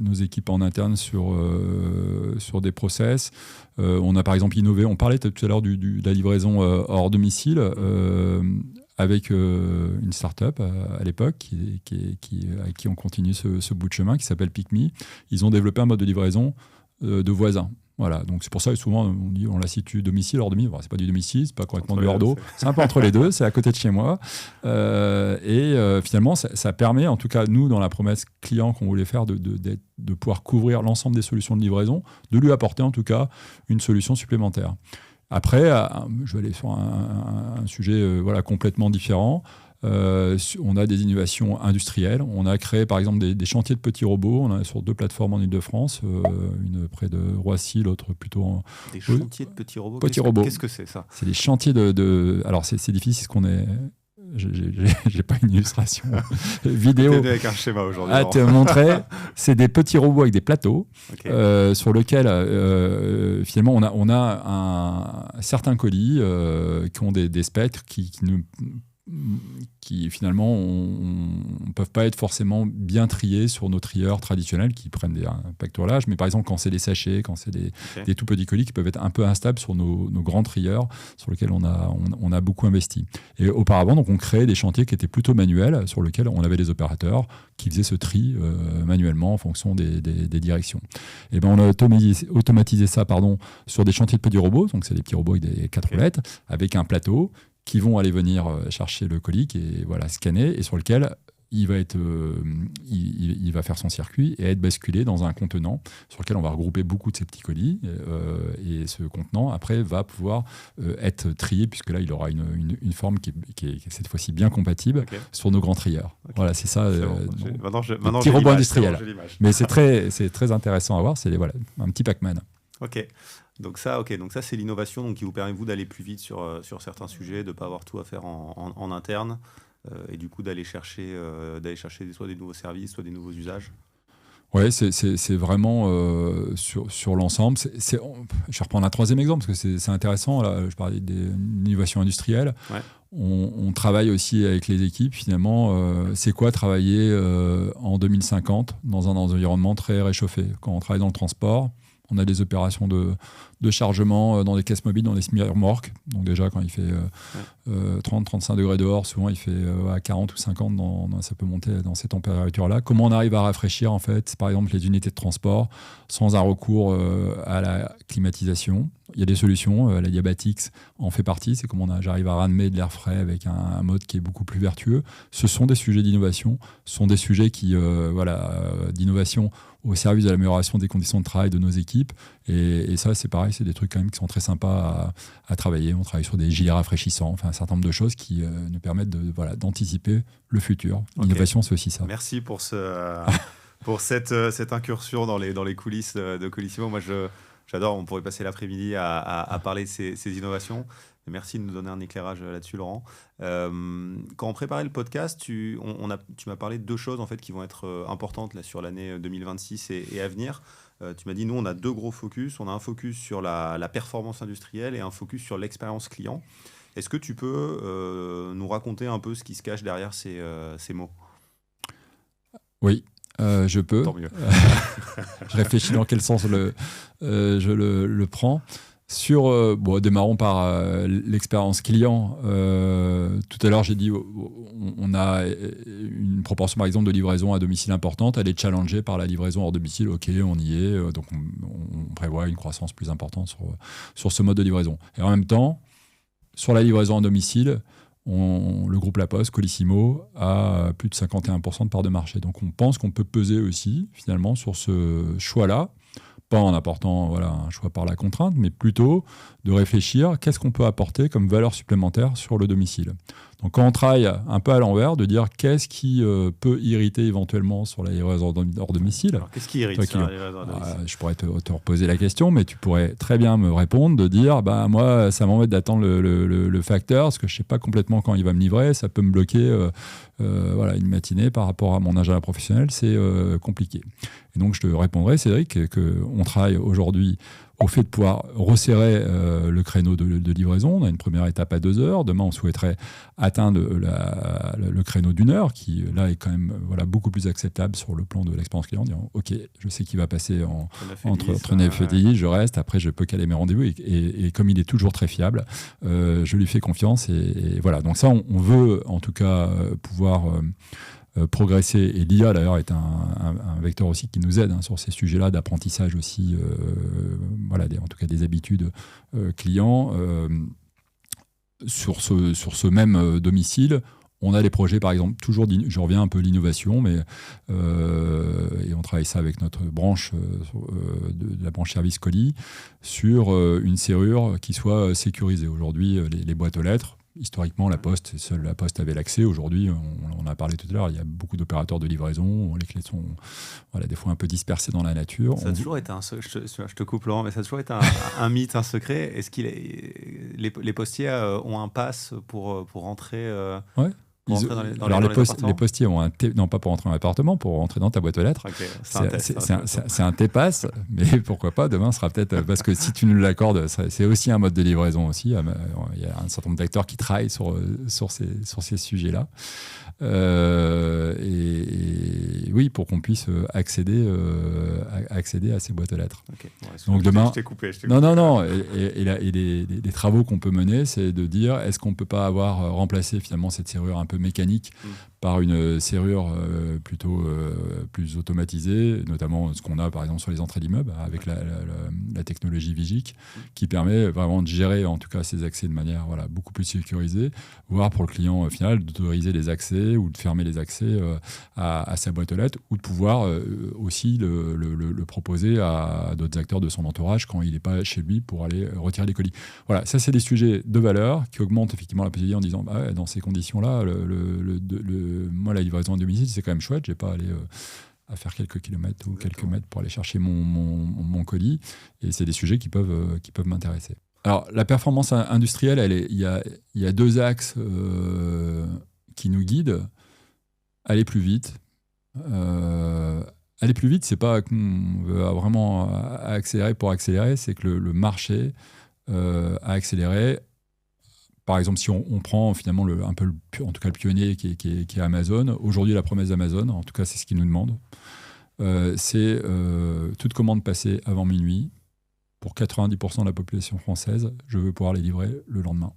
nos équipes en interne sur des process. On a par exemple innové, on parlait tout à l'heure de la livraison hors domicile. Avec une start-up à l'époque avec qui on continue ce bout de chemin qui s'appelle PicMe. Ils ont développé un mode de livraison de voisins. Voilà, donc c'est pour ça que souvent on la situe domicile, hors domicile. Bon, c'est pas du domicile, c'est pas complètement du hors d'eau, c'est un peu entre les deux, c'est à côté de chez moi. Finalement, ça permet, en tout cas nous, dans la promesse client qu'on voulait faire, de pouvoir couvrir l'ensemble des solutions de livraison, de lui apporter en tout cas une solution supplémentaire. Après, je vais aller sur un sujet complètement différent. On a des innovations industrielles. On a créé par exemple des chantiers de petits robots. On en a sur 2 plateformes en Ile-de-France, une près de Roissy, l'autre plutôt Des chantiers de petits robots. Qu'est-ce que c'est ça? C'est des chantiers Alors c'est difficile parce qu'on est... J'ai pas une illustration vidéo avec un schéma aujourd'hui à te montrer. C'est des petits robots avec des plateaux, okay. Sur lesquels finalement on a certains colis qui ont des spectres qui finalement ne peuvent pas être forcément bien triés sur nos trieurs traditionnels qui prennent un pactolage, mais par exemple quand c'est des sachets, quand c'est des tout petits colis qui peuvent être un peu instables sur nos grands trieurs sur lesquels on a beaucoup investi. Et auparavant, donc, on créait des chantiers qui étaient plutôt manuels, sur lesquels on avait des opérateurs qui faisaient ce tri manuellement en fonction des directions. Et on a automatisé ça sur des chantiers de petits robots, donc c'est des petits robots avec des 4 roulettes, avec un plateau qui vont aller venir chercher le colis qui est scanné et sur lequel il va faire son circuit et être basculé dans un contenant sur lequel on va regrouper beaucoup de ces petits colis et ce contenant après va pouvoir être trié puisque là il aura une forme qui est cette fois-ci bien compatible sur nos grands trieurs. Okay. Voilà, c'est ça. Maintenant petit robot industriel. Mais c'est très intéressant à voir. C'est un petit Pac-Man. Ok. Donc ça c'est l'innovation qui vous permet vous d'aller plus vite sur certains sujets, de ne pas avoir tout à faire en interne et du coup d'aller chercher soit des nouveaux services, soit des nouveaux usages. Oui, c'est vraiment sur l'ensemble. Je vais reprendre un 3e exemple parce que c'est intéressant. Là, je parlais d'innovation industrielle. Ouais. On travaille aussi avec les équipes finalement. C'est quoi travailler en 2050 dans un environnement très réchauffé? Quand on travaille dans le transport, On a des opérations de chargement dans des caisses mobiles, dans des semi-remorques. Donc déjà, quand il fait 30-35 degrés dehors, souvent il fait à 40 ou 50, ça peut monter dans ces températures-là. Comment on arrive à rafraîchir, en fait, par exemple, les unités de transport sans un recours à la climatisation? Il y a des solutions, la Diabatix en fait partie. C'est comment j'arrive à ramener de l'air frais avec un mode qui est beaucoup plus vertueux. Ce sont des sujets d'innovation, ce sont des sujets d'innovation au service de l'amélioration des conditions de travail de nos équipes. Et ça, c'est pareil, c'est des trucs quand même qui sont très sympas à travailler. On travaille sur des gilets rafraîchissants, enfin un certain nombre de choses qui nous permettent d'anticiper le futur. L'innovation, c'est aussi ça. Merci pour cette incursion dans les coulisses de Colissimo. Moi, j'adore, on pourrait passer l'après-midi à parler de ces innovations. Merci de nous donner un éclairage là-dessus, Laurent. Quand on préparait le podcast, tu m'as parlé de 2 choses en fait, qui vont être importantes là, sur l'année 2026 et à venir. Tu m'as dit, nous, on a 2 gros focus. On a un focus sur la performance industrielle et un focus sur l'expérience client. Est-ce que tu peux nous raconter un peu ce qui se cache derrière ces mots ? Oui. Je peux. Tant mieux. Je réfléchis dans quel sens je le prends. Démarrons par l'expérience client. Tout à l'heure, j'ai dit on a une proportion, par exemple, de livraison à domicile importante. Elle est challengée par la livraison hors domicile. OK, on y est. Donc, on prévoit une croissance plus importante sur ce mode de livraison. Et en même temps, sur la livraison à domicile, le groupe La Poste, Colissimo, a plus de 51% de part de marché. Donc, on pense qu'on peut peser aussi, finalement, sur ce choix-là. Pas en apportant un choix par la contrainte, mais plutôt de réfléchir qu'est-ce qu'on peut apporter comme valeur supplémentaire sur le domicile. Donc quand on travaille un peu à l'envers, de dire qu'est-ce qui peut irriter éventuellement sur la livraison hors domicile. Alors, qu'est-ce qui irrite sur la livraison hors domicile ? Je pourrais te reposer la question, mais tu pourrais très bien me répondre, de dire moi, ça m'embête d'attendre le facteur, parce que je ne sais pas complètement quand il va me livrer, ça peut me bloquer une matinée par rapport à mon agenda professionnel, c'est compliqué. Et donc je te répondrai, Cédric, qu'on travaille aujourd'hui au fait de pouvoir resserrer le créneau de livraison. On a une première étape à 2 heures. Demain, on souhaiterait atteindre le créneau d'1 heure, qui là est quand même beaucoup plus acceptable sur le plan de l'expérience client. Disant, OK, je sais qu'il va passer entre 9 et 10, je reste, après je peux caler mes rendez-vous. Et comme il est toujours très fiable, je lui fais confiance. Et voilà, donc ça, on veut en tout cas pouvoir progresser, et l'IA d'ailleurs est un vecteur aussi qui nous aide sur ces sujets-là d'apprentissage aussi, en tout cas des habitudes clients. Sur ce même domicile, on a des projets, par exemple, toujours, je reviens un peu à l'innovation, et on travaille ça avec notre branche, de la branche service colis, sur une serrure qui soit sécurisée. Aujourd'hui, les boîtes aux lettres, historiquement, seule la Poste avait l'accès. Aujourd'hui, on en a parlé tout à l'heure, il y a beaucoup d'opérateurs de livraison. Les clés sont des fois un peu dispersées dans la nature. Ça a toujours été je te coupe, Laurent, mais ça a toujours été un mythe, un secret. Est-ce que les postiers ont un pass pour rentrer Ouais. Les postiers ont non pas pour rentrer dans l'appartement, pour rentrer dans ta boîte aux lettres. Okay, c'est un T-Pass, mais pourquoi pas, demain sera peut-être, parce que si tu nous l'accordes, c'est aussi un mode de livraison aussi. Il y a un certain nombre d'acteurs qui travaillent sur ces sujets-là. Et oui, pour qu'on puisse accéder à ces boîtes aux lettres. Okay. Ouais, donc demain, je t'ai coupé. Non. Et les travaux qu'on peut mener, c'est de dire, est-ce qu'on peut pas avoir remplacé finalement cette serrure un peu mécanique par une serrure plutôt plus automatisée, notamment ce qu'on a par exemple sur les entrées d'immeubles avec la technologie Vigic, qui permet vraiment de gérer en tout cas ces accès de manière beaucoup plus sécurisée, voire pour le client final d'autoriser les accès ou de fermer les accès à sa boîte aux lettres, ou de pouvoir aussi le proposer à d'autres acteurs de son entourage quand il n'est pas chez lui pour aller retirer les colis. Voilà, ça c'est des sujets de valeur qui augmentent effectivement la possibilité en disant dans ces conditions-là, moi la livraison à domicile c'est quand même chouette, j'ai pas à aller à faire quelques kilomètres ou quelques mètres pour aller chercher mon colis, et c'est des sujets qui peuvent m'intéresser. Alors la performance industrielle, il y a 2 axes qui nous guident. Aller plus vite. Aller plus vite, c'est pas qu'on veut vraiment accélérer pour accélérer, c'est que le marché a accéléré. Par exemple, si on prend finalement en tout cas le pionnier qui est Amazon, aujourd'hui la promesse d'Amazon, en tout cas c'est ce qu'ils nous demandent, c'est toute commande passée avant minuit. Pour 90% de la population française, je veux pouvoir les livrer le lendemain,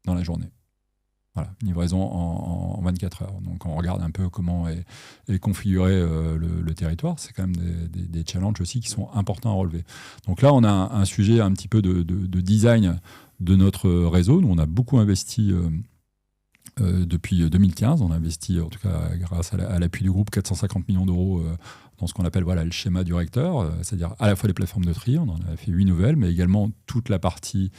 dans la journée. Voilà, une livraison en 24 heures. Donc on regarde un peu comment est configuré le territoire. C'est quand même des challenges aussi qui sont importants à relever. Donc là, on a un sujet un petit peu de design de notre réseau. Nous, on a beaucoup investi depuis 2015. On a investi, en tout cas grâce à l'appui du groupe, 450 millions d'euros dans ce qu'on appelle le schéma du recteur, c'est-à-dire à la fois les plateformes de tri, on en a fait 8 nouvelles, mais également toute la partie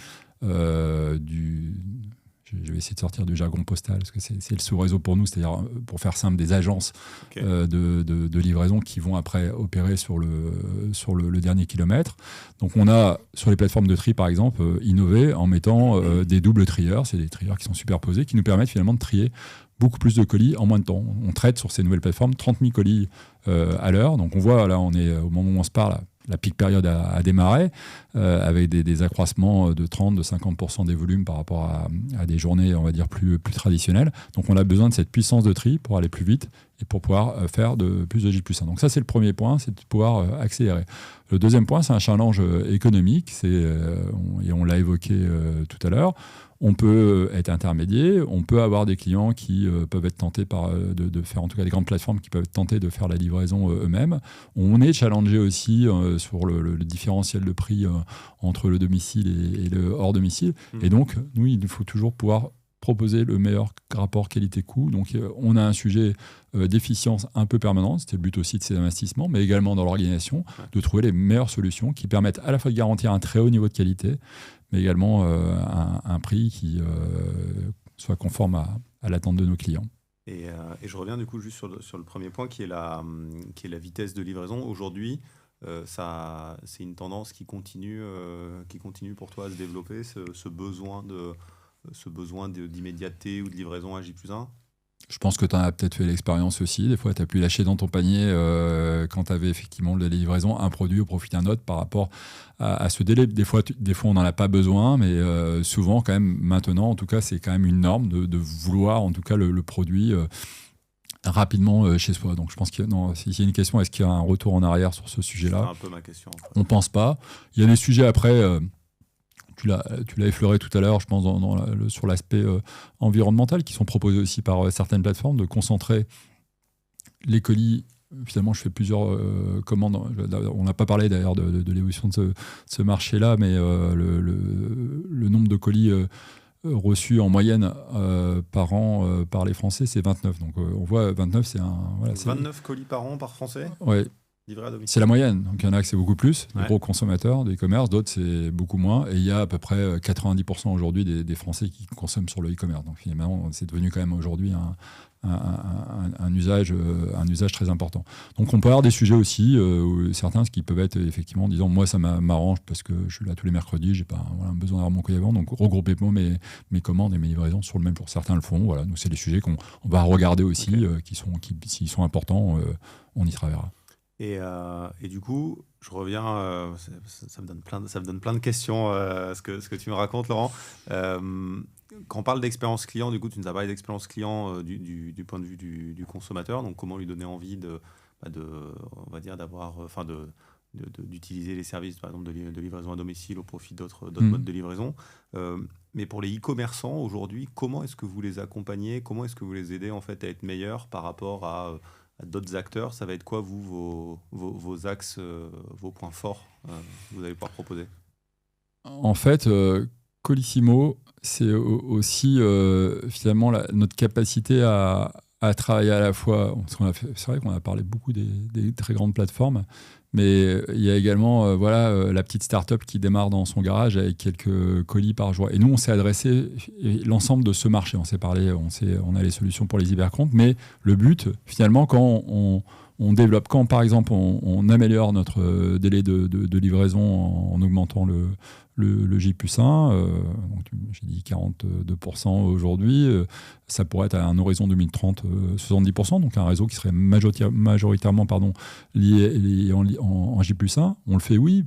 je vais essayer de sortir du jargon postal, parce que c'est le sous-réseau pour nous, c'est-à-dire, pour faire simple, des agences de livraison qui vont après opérer sur le dernier kilomètre. Donc on a, sur les plateformes de tri par exemple, innové en mettant des doubles trieurs, c'est des trieurs qui sont superposés, qui nous permettent finalement de trier beaucoup plus de colis en moins de temps. On traite sur ces nouvelles plateformes 30 000 colis à l'heure. Donc on voit, là on est au moment où on se parle, la peak période a démarré avec des accroissements de 30, de 50% des volumes par rapport à des journées, on va dire, plus traditionnelles. Donc on a besoin de cette puissance de tri pour aller plus vite et pour pouvoir faire plus de J+1. Donc ça, c'est le premier point, c'est de pouvoir accélérer. Le deuxième point, c'est un challenge économique, et on l'a évoqué tout à l'heure. On peut être intermédiaire, on peut avoir des clients qui peuvent être tentés de faire, en tout cas des grandes plateformes qui peuvent être tentées de faire la livraison eux-mêmes. On est challengé aussi sur le différentiel de prix entre le domicile et le hors domicile. Et donc, nous, il faut toujours pouvoir proposer le meilleur rapport qualité-coût. Donc, on a un sujet d'efficience un peu permanente, c'était le but aussi de ces investissements, mais également dans l'organisation, de trouver les meilleures solutions qui permettent à la fois de garantir un très haut niveau de qualité, mais également un prix qui soit conforme à l'attente de nos clients. Et je reviens du coup juste sur le premier point qui est la vitesse de livraison. Aujourd'hui, c'est une tendance qui continue pour toi à se développer, ce besoin d'immédiateté ou de livraison à J+1. Je pense que tu en as peut-être fait l'expérience aussi. Des fois, tu as pu lâcher dans ton panier quand tu avais effectivement de la livraison un produit au profit d'un autre par rapport à ce délai. Des fois, on n'en a pas besoin, mais souvent, quand même, maintenant, en tout cas, c'est quand même une norme de vouloir, en tout cas, le produit rapidement chez soi. Donc, je pense qu'il y a une question, est-ce qu'il y a un retour en arrière sur ce sujet-là ? C'est un peu ma question. On ne pense pas. Il y a des sujets après... Tu l'as effleuré tout à l'heure, je pense, sur l'aspect environnemental, qui sont proposés aussi par certaines plateformes, de concentrer les colis. Finalement, je fais plusieurs commandes. On n'a pas parlé d'ailleurs de l'évolution de ce marché-là, mais le nombre de colis reçus en moyenne par an par les Français, c'est 29. Donc on voit 29, c'est un... Voilà, 29 colis par an par Français ? Oui. C'est la moyenne. Donc il y en a que c'est beaucoup plus, des gros consommateurs, des e-commerce, d'autres c'est beaucoup moins. Et il y a à peu près 90% aujourd'hui des Français qui consomment sur le e-commerce. Donc finalement, c'est devenu quand même aujourd'hui un usage très important. Donc on peut avoir des sujets aussi, certains qui peuvent être effectivement en disant moi ça m'arrange parce que je suis là tous les mercredis, j'ai pas besoin d'avoir mon colis avant, donc regrouper mes commandes et mes livraisons sur le même jour. Certains le font. Voilà, donc c'est des sujets qu'on va regarder aussi, qui s'ils sont importants, on y travaillera. Et du coup, je reviens, ça me donne plein de questions, ce que tu me racontes, Laurent. Quand on parle d'expérience client, du coup, tu nous as parlé d'expérience client du point de vue du consommateur, donc comment lui donner envie on va dire, d'utiliser les services, par exemple, de livraison à domicile au profit d'autres modes de livraison. Mais pour les e-commerçants, aujourd'hui, comment est-ce que vous les accompagnez ? Comment est-ce que vous les aidez en fait, à être meilleurs par rapport à d'autres acteurs? Ça va être quoi, vous, vos axes, vos points forts vous allez pouvoir proposer? En fait, Colissimo, c'est aussi finalement notre capacité à travailler à la fois. C'est vrai qu'on a parlé beaucoup des très grandes plateformes, mais il y a également la petite start-up qui démarre dans son garage avec quelques colis par jour. Et nous, on s'est adressé l'ensemble de ce marché. On s'est parlé, on a les solutions pour les hypercomptes, mais le but, finalement, quand on développe, quand par exemple on améliore notre délai de livraison en augmentant le J+1, donc j'ai dit 42% aujourd'hui, ça pourrait être à un horizon 2030 70%, donc un réseau qui serait majoritairement lié en J+1. On le fait, oui,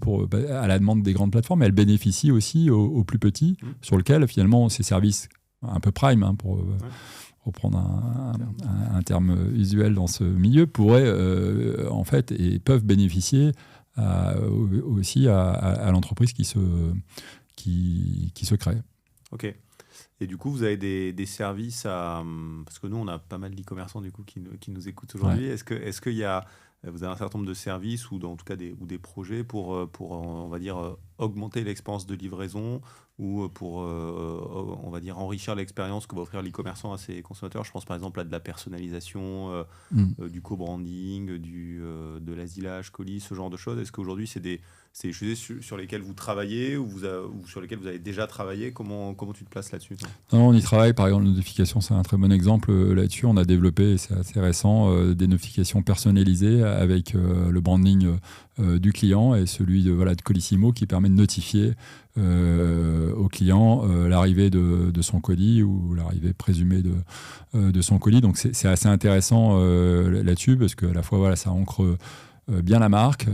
à la demande des grandes plateformes, mais elle bénéficie aussi aux plus petits, sur lesquels finalement ces services un peu prime, reprendre un terme usuel dans ce milieu, pourraient en fait et peuvent bénéficier aussi à l'entreprise qui se crée. Ok. Et du coup, vous avez des services parce que nous, on a pas mal d'e-commerçants du coup qui nous écoutent aujourd'hui. Ouais. Est-ce qu'il y a, vous avez un certain nombre de services ou en tout cas des projets pour on va dire, augmenter l'expérience de livraison ou pour, on va dire, enrichir l'expérience que va offrir l'e-commerçant à ses consommateurs? Je pense par exemple à de la personnalisation, du co-branding, de l'asilage, colis, ce genre de choses. Est-ce qu'aujourd'hui, c'est des sujets sur lesquels vous travaillez ou sur lesquels vous avez déjà travaillé? Comment tu te places là-dessus, toi? Non, on y travaille. Par exemple, la notification, c'est un très bon exemple là-dessus. On a développé, et c'est assez récent, des notifications personnalisées avec le branding du client et celui de Colissimo qui permet de notifier au client l'arrivée de son colis ou l'arrivée présumée de son colis. Donc c'est assez intéressant là-dessus parce qu'à la fois ça ancre bien la marque,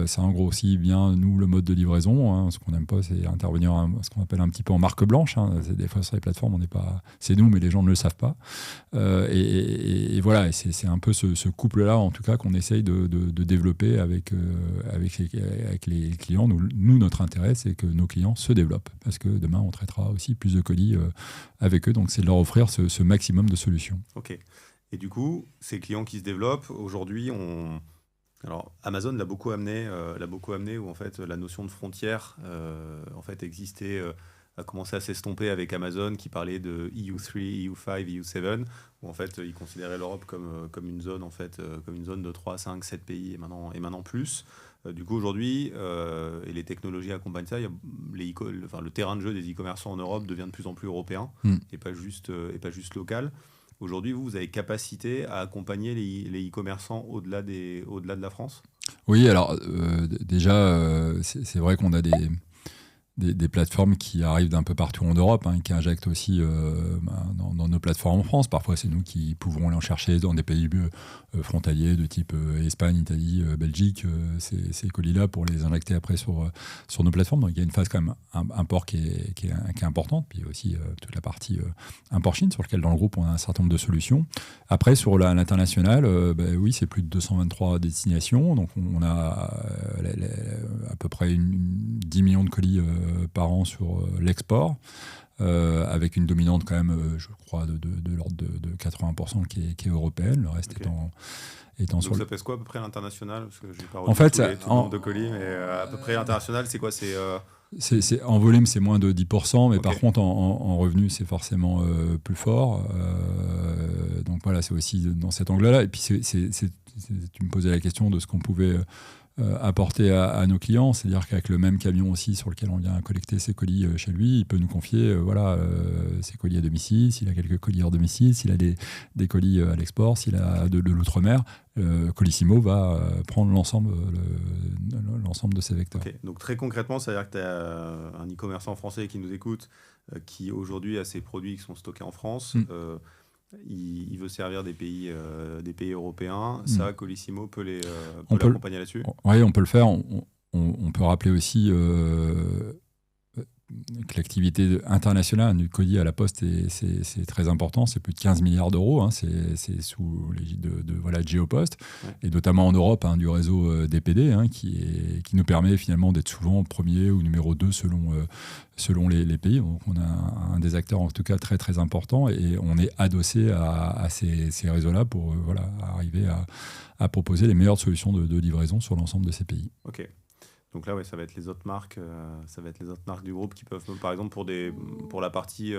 ça ancre aussi bien nous le mode de livraison. Hein. Ce qu'on n'aime pas, c'est intervenir ce qu'on appelle un petit peu en marque blanche. Hein. Des fois sur les plateformes, on n'est pas, c'est nous, mais les gens ne le savent pas. Et voilà, et c'est un peu ce couple-là, en tout cas, qu'on essaye de développer avec les clients. Nous, notre intérêt, c'est que nos clients se développent, parce que demain, on traitera aussi plus de colis avec eux. Donc, c'est de leur offrir ce maximum de solutions. Ok. Et du coup, ces clients qui se développent, aujourd'hui, alors, Amazon l'a beaucoup amené où en fait la notion de frontière en fait existait, a commencé à s'estomper avec Amazon qui parlait de EU3, EU5, EU7, où en fait ils considéraient l'Europe comme une zone en fait, comme une zone de 3, 5, 7 pays et maintenant plus. Du coup aujourd'hui, et les technologies accompagnent ça, le terrain de jeu des e-commerçants en Europe devient de plus en plus européen et pas juste local. Aujourd'hui, vous avez capacité à accompagner les e-commerçants au-delà de la France? Oui, alors déjà, c'est vrai qu'on a des plateformes qui arrivent d'un peu partout en Europe, qui injectent aussi dans nos plateformes en France. Parfois, c'est nous qui pouvons aller en chercher dans des pays frontaliers de type Espagne, Italie, Belgique, ces colis-là pour les injecter après sur nos plateformes. Donc, il y a une phase quand même import qui est importante. Puis aussi toute la partie import Chine sur laquelle dans le groupe, on a un certain nombre de solutions. Après, sur l'international, oui, c'est plus de 223 destinations. Donc, on a à peu près 10 millions de colis par an sur l'export, avec une dominante quand même, je crois, de l'ordre de 80% qui est européenne, le reste étant sur... Donc ça pèse quoi à peu près l'international? Parce que j'ai pas en fait, tout le nombre de colis, mais à peu près l'international, c'est quoi? En volume, c'est moins de 10%, mais Okay. par contre, en revenu, c'est forcément plus fort. Donc voilà, c'est aussi dans cet angle-là. Et puis, tu me posais la question de ce qu'on pouvait apporter à nos clients, c'est-à-dire qu'avec le même camion aussi sur lequel on vient collecter ses colis chez lui, il peut nous confier ses colis à domicile, s'il a quelques colis hors domicile, s'il a des colis à l'export, s'il a de l'outre-mer, Colissimo va prendre l'ensemble de ces vecteurs. Okay. Donc très concrètement, ça veut dire que tu as un e-commerçant français qui nous écoute, qui aujourd'hui a ses produits qui sont stockés en France, il veut servir des pays européens. Ça, Colissimo peut l'accompagner là-dessus? Oui, on peut le faire. On peut rappeler aussi que l'activité internationale du colis à la poste, c'est très important. C'est plus de 15 milliards d'euros. C'est sous l'égide de Géopost. Ouais. Et notamment en Europe, du réseau DPD, qui nous permet finalement d'être souvent premier ou numéro 2 selon les pays. Donc on a un des acteurs en tout cas très très important et on est adossé à ces réseaux-là pour arriver à proposer les meilleures solutions de livraison sur l'ensemble de ces pays. Ok. Donc là, ça va être les autres marques, du groupe qui peuvent, par exemple, pour la partie,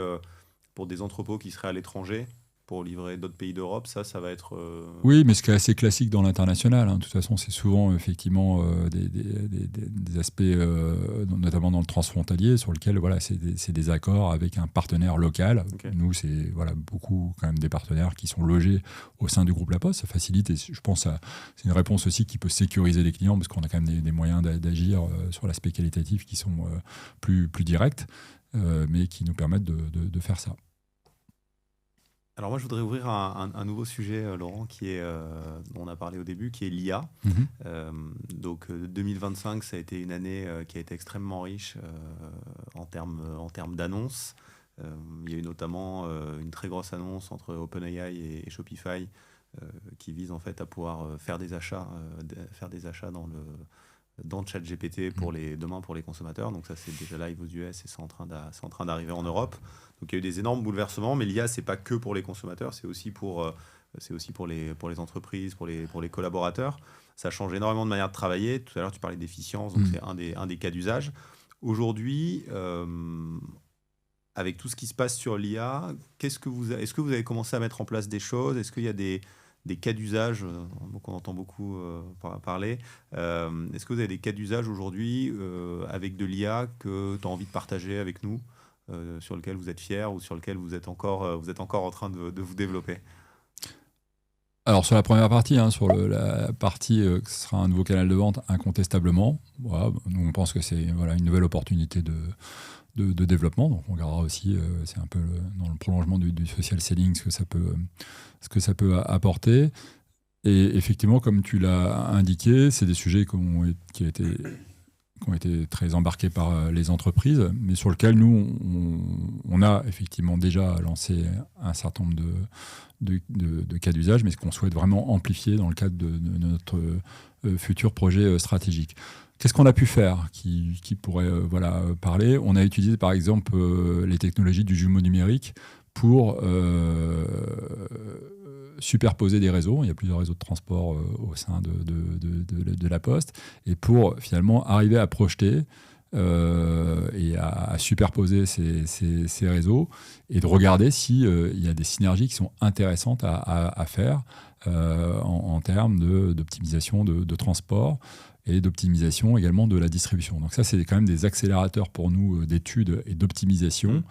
pour des entrepôts qui seraient à l'étranger, pour livrer d'autres pays d'Europe, ça va être... Oui, mais ce qui est assez classique dans l'international. De toute façon, c'est souvent effectivement des aspects, notamment dans le transfrontalier, sur lequel c'est des accords avec un partenaire local. Okay. Nous, c'est beaucoup quand même des partenaires qui sont logés au sein du groupe La Poste. Ça facilite et je pense que c'est une réponse aussi qui peut sécuriser les clients parce qu'on a quand même des moyens d'agir sur l'aspect qualitatif qui sont plus directs, mais qui nous permettent de faire ça. Alors moi, je voudrais ouvrir un nouveau sujet, Laurent, dont on a parlé au début, qui est l'IA. Donc 2025, ça a été une année qui a été extrêmement riche en termes d'annonces. Il y a eu notamment une très grosse annonce entre OpenAI et Shopify qui vise en fait à pouvoir faire des achats dans le chat GPT demain pour les consommateurs. Donc ça, c'est déjà live aux US et c'est en train d'arriver en Europe. Donc il y a eu des énormes bouleversements, mais l'IA, c'est pas que pour les consommateurs, c'est aussi pour les entreprises, pour les collaborateurs. Ça change énormément de manière de travailler. Tout à l'heure, tu parlais d'efficience, donc c'est un des cas d'usage. Aujourd'hui, avec tout ce qui se passe sur l'IA, est-ce que vous avez commencé à mettre en place des choses? Est-ce qu'il y a des cas d'usage, donc on entend beaucoup parler. Est-ce que vous avez des cas d'usage aujourd'hui avec de l'IA que tu as envie de partager avec nous, sur lequel vous êtes fiers ou sur lequel vous êtes encore en train de vous développer? Alors sur la première partie, sur la partie que ce sera un nouveau canal de vente, incontestablement. Voilà, nous on pense que c'est une nouvelle opportunité de développement. Donc on regardera aussi, c'est un peu dans le prolongement du social selling, ce que ça peut apporter. Et effectivement, comme tu l'as indiqué, c'est des sujets qui ont été très embarqués par les entreprises, mais sur lesquels nous, on a effectivement déjà lancé un certain nombre de cas d'usage, mais ce qu'on souhaite vraiment amplifier dans le cadre de notre futur projet stratégique. Qu'est-ce qu'on a pu faire qui pourrait parler? On a utilisé par exemple les technologies du jumeau numérique pour superposer des réseaux. Il y a plusieurs réseaux de transport au sein de la Poste. Et pour finalement arriver à projeter et à superposer ces réseaux et de regarder s'il y a des synergies qui sont intéressantes à faire en termes d'optimisation de transport et d'optimisation également de la distribution. Donc ça, c'est quand même des accélérateurs pour nous d'études et d'optimisation.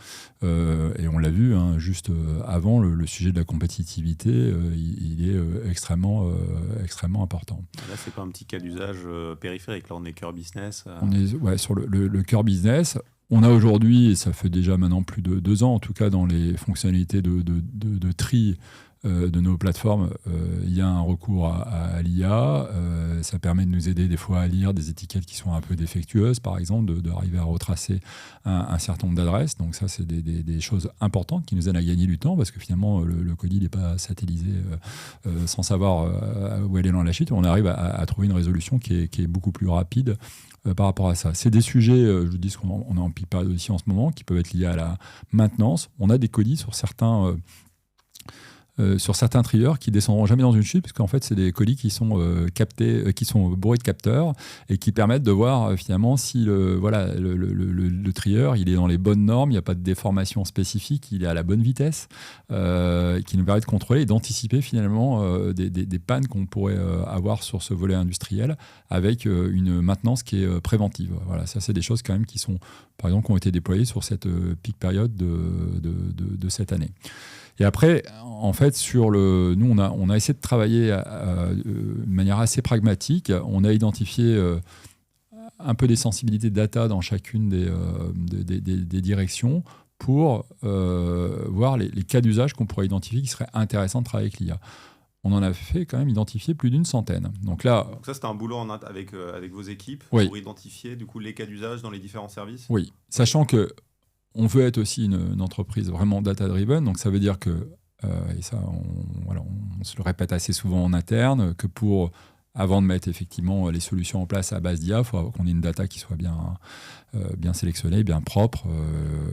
Et on l'a vu, juste avant, le sujet de la compétitivité, il est extrêmement important. Là, c'est pas un petit cas d'usage périphérique. Là, on est cœur business. On est sur le cœur business. On a aujourd'hui, et ça fait déjà maintenant plus de 2 ans, en tout cas dans les fonctionnalités de tri de nos plateformes, il y a un recours à l'IA. Ça permet de nous aider des fois à lire des étiquettes qui sont un peu défectueuses, par exemple, d'arriver à retracer un certain nombre d'adresses. Donc ça, c'est des choses importantes qui nous aident à gagner du temps, parce que finalement, le colis n'est pas satellisé sans savoir où elle est dans la chute. On arrive à trouver une résolution qui est beaucoup plus rapide par rapport à ça. C'est des sujets, je vous dis qu'on est en peak période aussi en ce moment, qui peuvent être liés à la maintenance. On a des colis sur certains trieurs qui descendront jamais dans une chute, parce qu'en fait c'est des colis qui sont captés, qui sont bourrés de capteurs et qui permettent de voir finalement si le trieur il est dans les bonnes normes, il n'y a pas de déformation spécifique, il est à la bonne vitesse, qui nous permet de contrôler et d'anticiper finalement des pannes qu'on pourrait avoir sur ce volet industriel avec une maintenance qui est préventive. Voilà, ça c'est des choses quand même qui sont, par exemple, qui ont été déployées sur cette peak période de cette année. Et après, en fait, nous, on a essayé de travailler de manière assez pragmatique. On a identifié un peu des sensibilités data dans chacune des directions pour voir les cas d'usage qu'on pourrait identifier qui seraient intéressants de travailler avec l'IA. On en a fait quand même identifier plus d'une centaine. Donc ça, c'était un boulot avec vos équipes pour identifier du coup les cas d'usage dans les différents services. Oui, sachant que on veut être aussi une entreprise vraiment data-driven, donc ça veut dire que, et ça on se le répète assez souvent en interne, que avant de mettre effectivement les solutions en place à base d'IA, il faut qu'on ait une data qui soit bien sélectionnée, bien propre.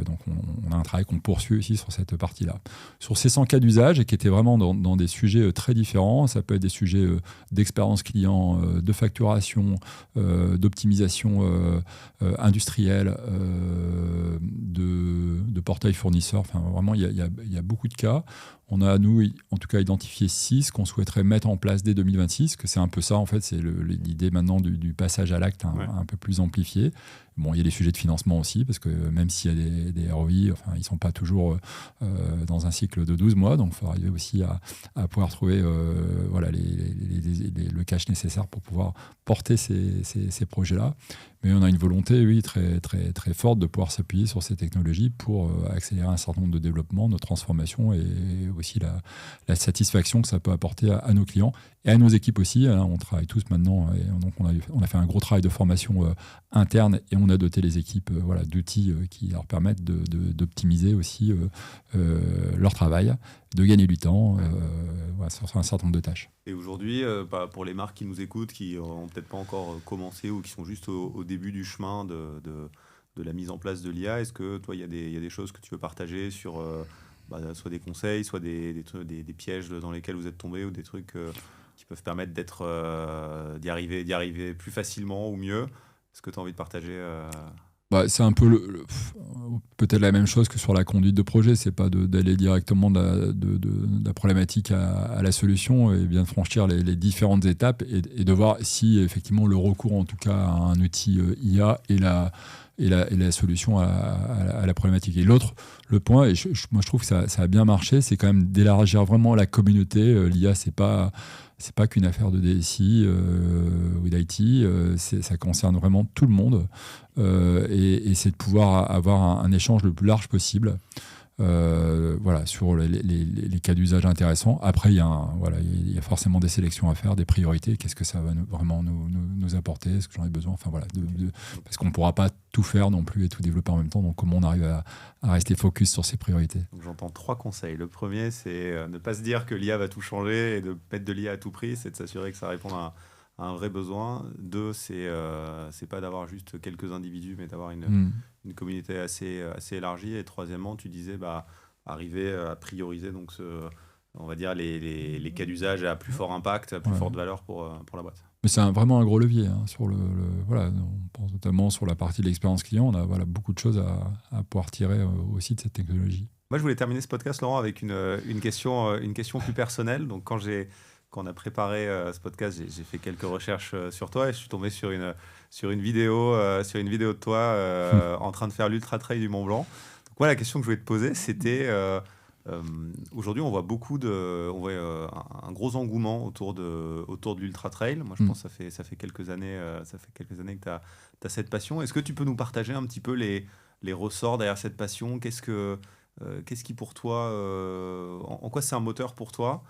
Donc on a un travail qu'on poursuit aussi sur cette partie-là. Sur ces 100 cas d'usage, et qui étaient vraiment dans des sujets très différents, ça peut être des sujets d'expérience client, de facturation, d'optimisation industrielle, de portail fournisseur. Enfin, vraiment, il y a beaucoup de cas. On a, nous, en tout cas, identifié 6 qu'on souhaiterait mettre en place dès 2026, que c'est un peu ça, en fait, c'est l'idée maintenant du passage à l'acte un peu plus amplifié. Bon, il y a des sujets de financement aussi, parce que même s'il y a des ROI, ils ne sont pas toujours dans un cycle de 12 mois, donc il faut arriver aussi à pouvoir trouver le cash nécessaire pour pouvoir porter ces projets-là. Mais on a une volonté, oui, très, très, très forte de pouvoir s'appuyer sur ces technologies pour accélérer un certain nombre de développements, de transformations et aussi la satisfaction que ça peut apporter à nos clients et à nos équipes aussi. On travaille tous maintenant, et donc on a fait un gros travail de formation interne et on a doté les équipes d'outils qui leur permettent d'optimiser aussi leur travail, de gagner du temps sur un certain nombre de tâches. Et aujourd'hui, pour les marques qui nous écoutent, qui n'ont peut-être pas encore commencé ou qui sont juste au début du chemin de la mise en place de l'IA, est-ce que toi, il y a des choses que tu veux partager sur soit des conseils, soit des pièges dans lesquels vous êtes tombés ou des trucs qui peuvent permettre d'y arriver plus facilement ou mieux? Est-ce que tu as envie de partager c'est un peu peut-être la même chose que sur la conduite de projet. C'est pas d'aller directement de la problématique à la solution et bien de franchir les différentes étapes et de voir si effectivement le recours en tout cas à un outil IA est la solution à la problématique. Et le point, et moi je trouve que ça a bien marché, c'est quand même d'élargir vraiment la communauté. L'IA, c'est pas qu'une affaire de DSI ou d'IT, ça concerne vraiment tout le monde et c'est de pouvoir avoir un échange le plus large possible sur les cas d'usage intéressants. Après, il y a forcément des sélections à faire, des priorités. Qu'est-ce que ça va vraiment nous apporter? Est-ce que j'en ai besoin? Parce qu'on ne pourra pas tout faire non plus et tout développer en même temps. Donc, comment on arrive à rester focus sur ces priorités? Donc, j'entends 3 conseils. Le premier, c'est ne pas se dire que l'IA va tout changer et de mettre de l'IA à tout prix. C'est de s'assurer que ça répond à un vrai besoin. 2, c'est pas d'avoir juste quelques individus, mais d'avoir une communauté assez élargie. Et troisièmement, tu disais arriver à prioriser donc on va dire les cas d'usage à plus fort impact, à plus forte valeur pour la boîte. Mais c'est vraiment un gros levier. Sur on pense notamment sur la partie de l'expérience client. On a beaucoup de choses à pouvoir tirer aussi de cette technologie. Moi, je voulais terminer ce podcast, Laurent, avec une question plus personnelle. Donc, quand on a préparé ce podcast, j'ai fait quelques recherches sur toi et je suis tombé sur une vidéo de toi en train de faire l'Ultra Trail du Mont Blanc. Donc, la question que je voulais te poser, c'était aujourd'hui, on voit un gros engouement autour de l'Ultra Trail. Moi, je pense que ça fait quelques années que tu as cette passion. Est-ce que tu peux nous partager un petit peu les ressorts derrière cette passion? Qu'est-ce qui pour toi, en quoi c'est un moteur pour toi?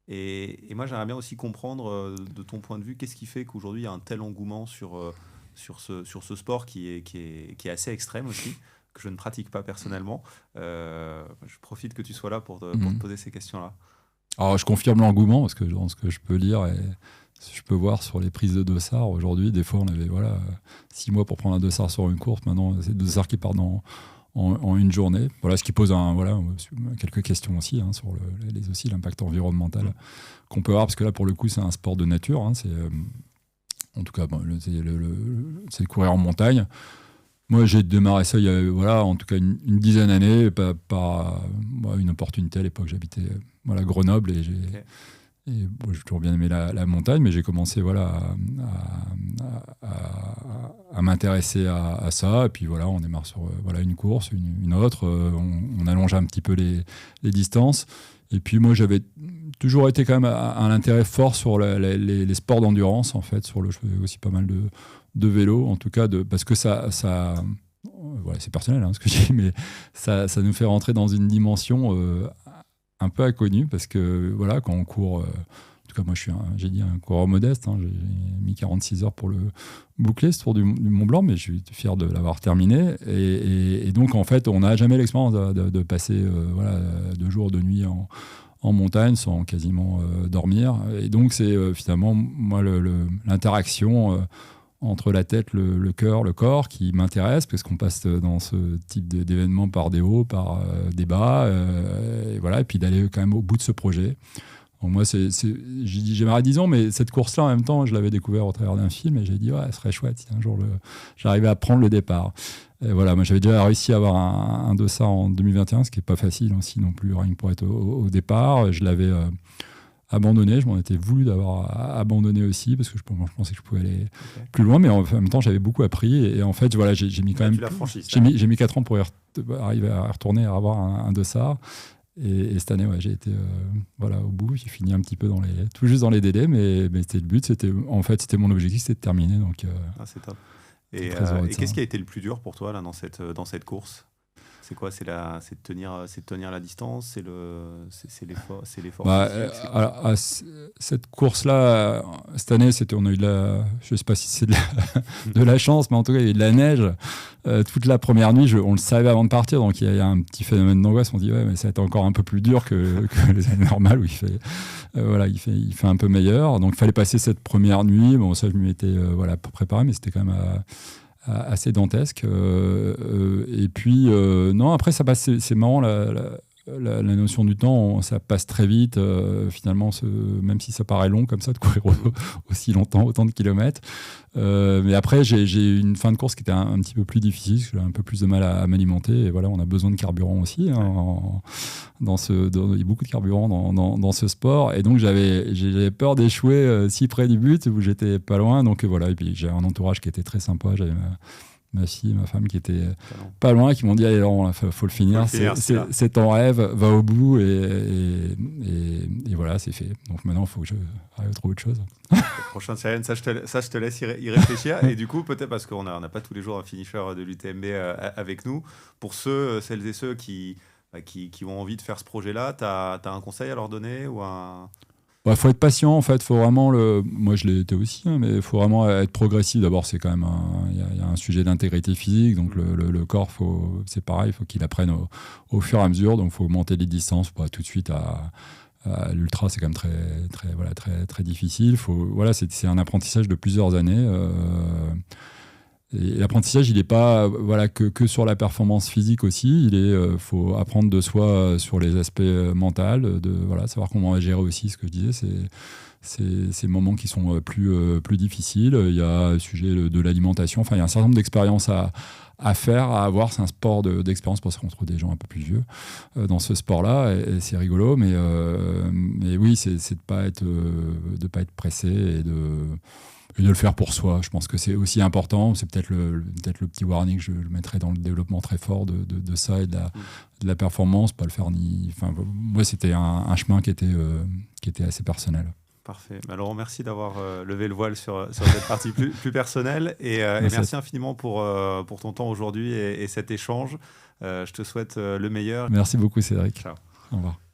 Et moi, j'aimerais bien aussi comprendre de ton point de vue, qu'est-ce qui fait qu'aujourd'hui, il y a un tel engouement sur ce sport qui est assez extrême aussi, que je ne pratique pas personnellement. Je profite que tu sois là pour te poser ces questions-là. Alors, je confirme l'engouement, parce que dans ce que je peux lire et je peux voir sur les prises de dossard, aujourd'hui, des fois, on avait 6 mois pour prendre un dossard sur une course. Maintenant, c'est des dossards qui partent en une journée. Ce qui pose quelques questions aussi sur l'impact environnemental qu'on peut avoir, parce que là, pour le coup, c'est un sport de nature. En tout cas, c'est courir en montagne. Moi, j'ai démarré ça il y a en tout cas une dizaine d'années par une opportunité. À l'époque, j'habitais Grenoble et j'ai toujours bien aimé la montagne, mais j'ai commencé à m'intéresser à ça. Et puis on démarre sur une course, une autre. On allonge un petit peu les distances. Et puis moi, j'avais toujours été quand même un intérêt fort sur les sports d'endurance, en fait. Je faisais aussi pas mal de vélo, en tout cas, parce que ça c'est personnel ce que je dis, mais ça nous fait rentrer dans une dimension un peu inconnue, parce que quand on court, en tout cas moi j'ai dit un coureur modeste, j'ai mis 46 heures pour le boucler, ce tour du Mont Blanc, mais je suis fier de l'avoir terminé, et donc en fait on n'a jamais l'expérience de passer 2 jours de nuit en montagne sans quasiment dormir, et donc c'est finalement moi l'interaction entre la tête, le cœur, le corps qui m'intéresse, parce qu'on passe dans ce type d'événements par des hauts, par des bas, et puis d'aller quand même au bout de ce projet. Donc moi, j'aimerais 10 ans, mais cette course-là, en même temps, je l'avais découvert au travers d'un film, et j'ai dit, ce serait chouette si un jour j'arrivais à prendre le départ. Et moi j'avais déjà réussi à avoir un dossard en 2021, ce qui n'est pas facile aussi non plus, rien que pour être au départ. Je l'avais abandonné, je m'en étais voulu d'avoir abandonné aussi, parce que je pensais que je pouvais aller plus loin, mais en même temps j'avais beaucoup appris, et en fait j'ai mis quand même j'ai mis 4 ans pour arriver à retourner à avoir un dossard, et cette année j'ai été au bout, j'ai fini un petit peu tout juste dans les délais, mais c'était le but, c'était mon objectif, c'était de terminer, donc c'est top. Et qu'est-ce qui a été le plus dur pour toi là dans cette course? C'est quoi? C'est de tenir la distance? C'est l'effort physique, alors, cette course-là, cette année, on a eu je ne sais pas si c'est de la chance, mais en tout cas, il y a eu de la neige. Toute la première nuit, on le savait avant de partir, donc il y a un petit phénomène d'angoisse. On dit, ouais, mais ça va être encore un peu plus dur que les années normales où il fait un peu meilleur. Donc il fallait passer cette première nuit. Bon, ça, je m'y étais préparé, mais c'était quand même assez dantesque. Et puis, non, après, ça passe, c'est marrant, la notion du temps, ça passe très vite. Finalement, même si ça paraît long comme ça, de courir aussi longtemps, autant de kilomètres. Mais après, j'ai eu une fin de course qui était un petit peu plus difficile, parce que j'ai un peu plus de mal à m'alimenter. Et voilà, on a besoin de carburant aussi. Hein, il y a beaucoup de carburant dans ce sport. Et donc, j'avais peur d'échouer si près du but, où j'étais pas loin. Donc voilà, et puis j'ai un entourage qui était très sympa. J'avais ma fille, ma femme qui étaient pas loin, qui m'ont dit allez Laurent, faut le finir, c'est ton rêve, va au bout et voilà, c'est fait. Donc maintenant il faut que je arrive à trouver autre chose. Le prochain challenge, ça je te laisse y réfléchir. Et du coup, peut-être parce qu'on n'a pas tous les jours un finisher de l'UTMB avec nous, pour celles et ceux qui ont envie de faire ce projet-là, tu as un conseil à leur donner ou un... Faut être patient en fait, faut vraiment moi je l'ai été aussi, hein, mais il faut vraiment être progressif. D'abord, c'est quand même il y a un sujet d'intégrité physique, donc le corps, c'est pareil, il faut qu'il apprenne au fur et à mesure, donc il faut augmenter les distances, pas tout de suite à l'ultra, c'est quand même très difficile. C'est un apprentissage de plusieurs années. Et l'apprentissage, il n'est pas que sur la performance physique aussi. Il faut apprendre de soi sur les aspects mentaux, savoir comment gérer aussi ce que je disais. C'est ces moments qui sont plus difficiles. Il y a le sujet de l'alimentation. Enfin, il y a un certain nombre d'expériences à faire, à avoir. C'est un sport d'expérience parce qu'on trouve des gens un peu plus vieux dans ce sport-là. Et c'est rigolo. Mais oui, c'est de pas être pressé et de le faire pour soi. Je pense que c'est aussi important. C'est peut-être le petit warning que je le mettrais dans le développement très fort de ça et de la performance. Pas le faire moi, c'était un chemin qui était assez personnel. Parfait. Laurent, merci d'avoir levé le voile sur cette partie plus personnelle. Et merci infiniment pour ton temps aujourd'hui et cet échange. Je te souhaite le meilleur. Merci beaucoup, Cédric. Ciao. Au revoir.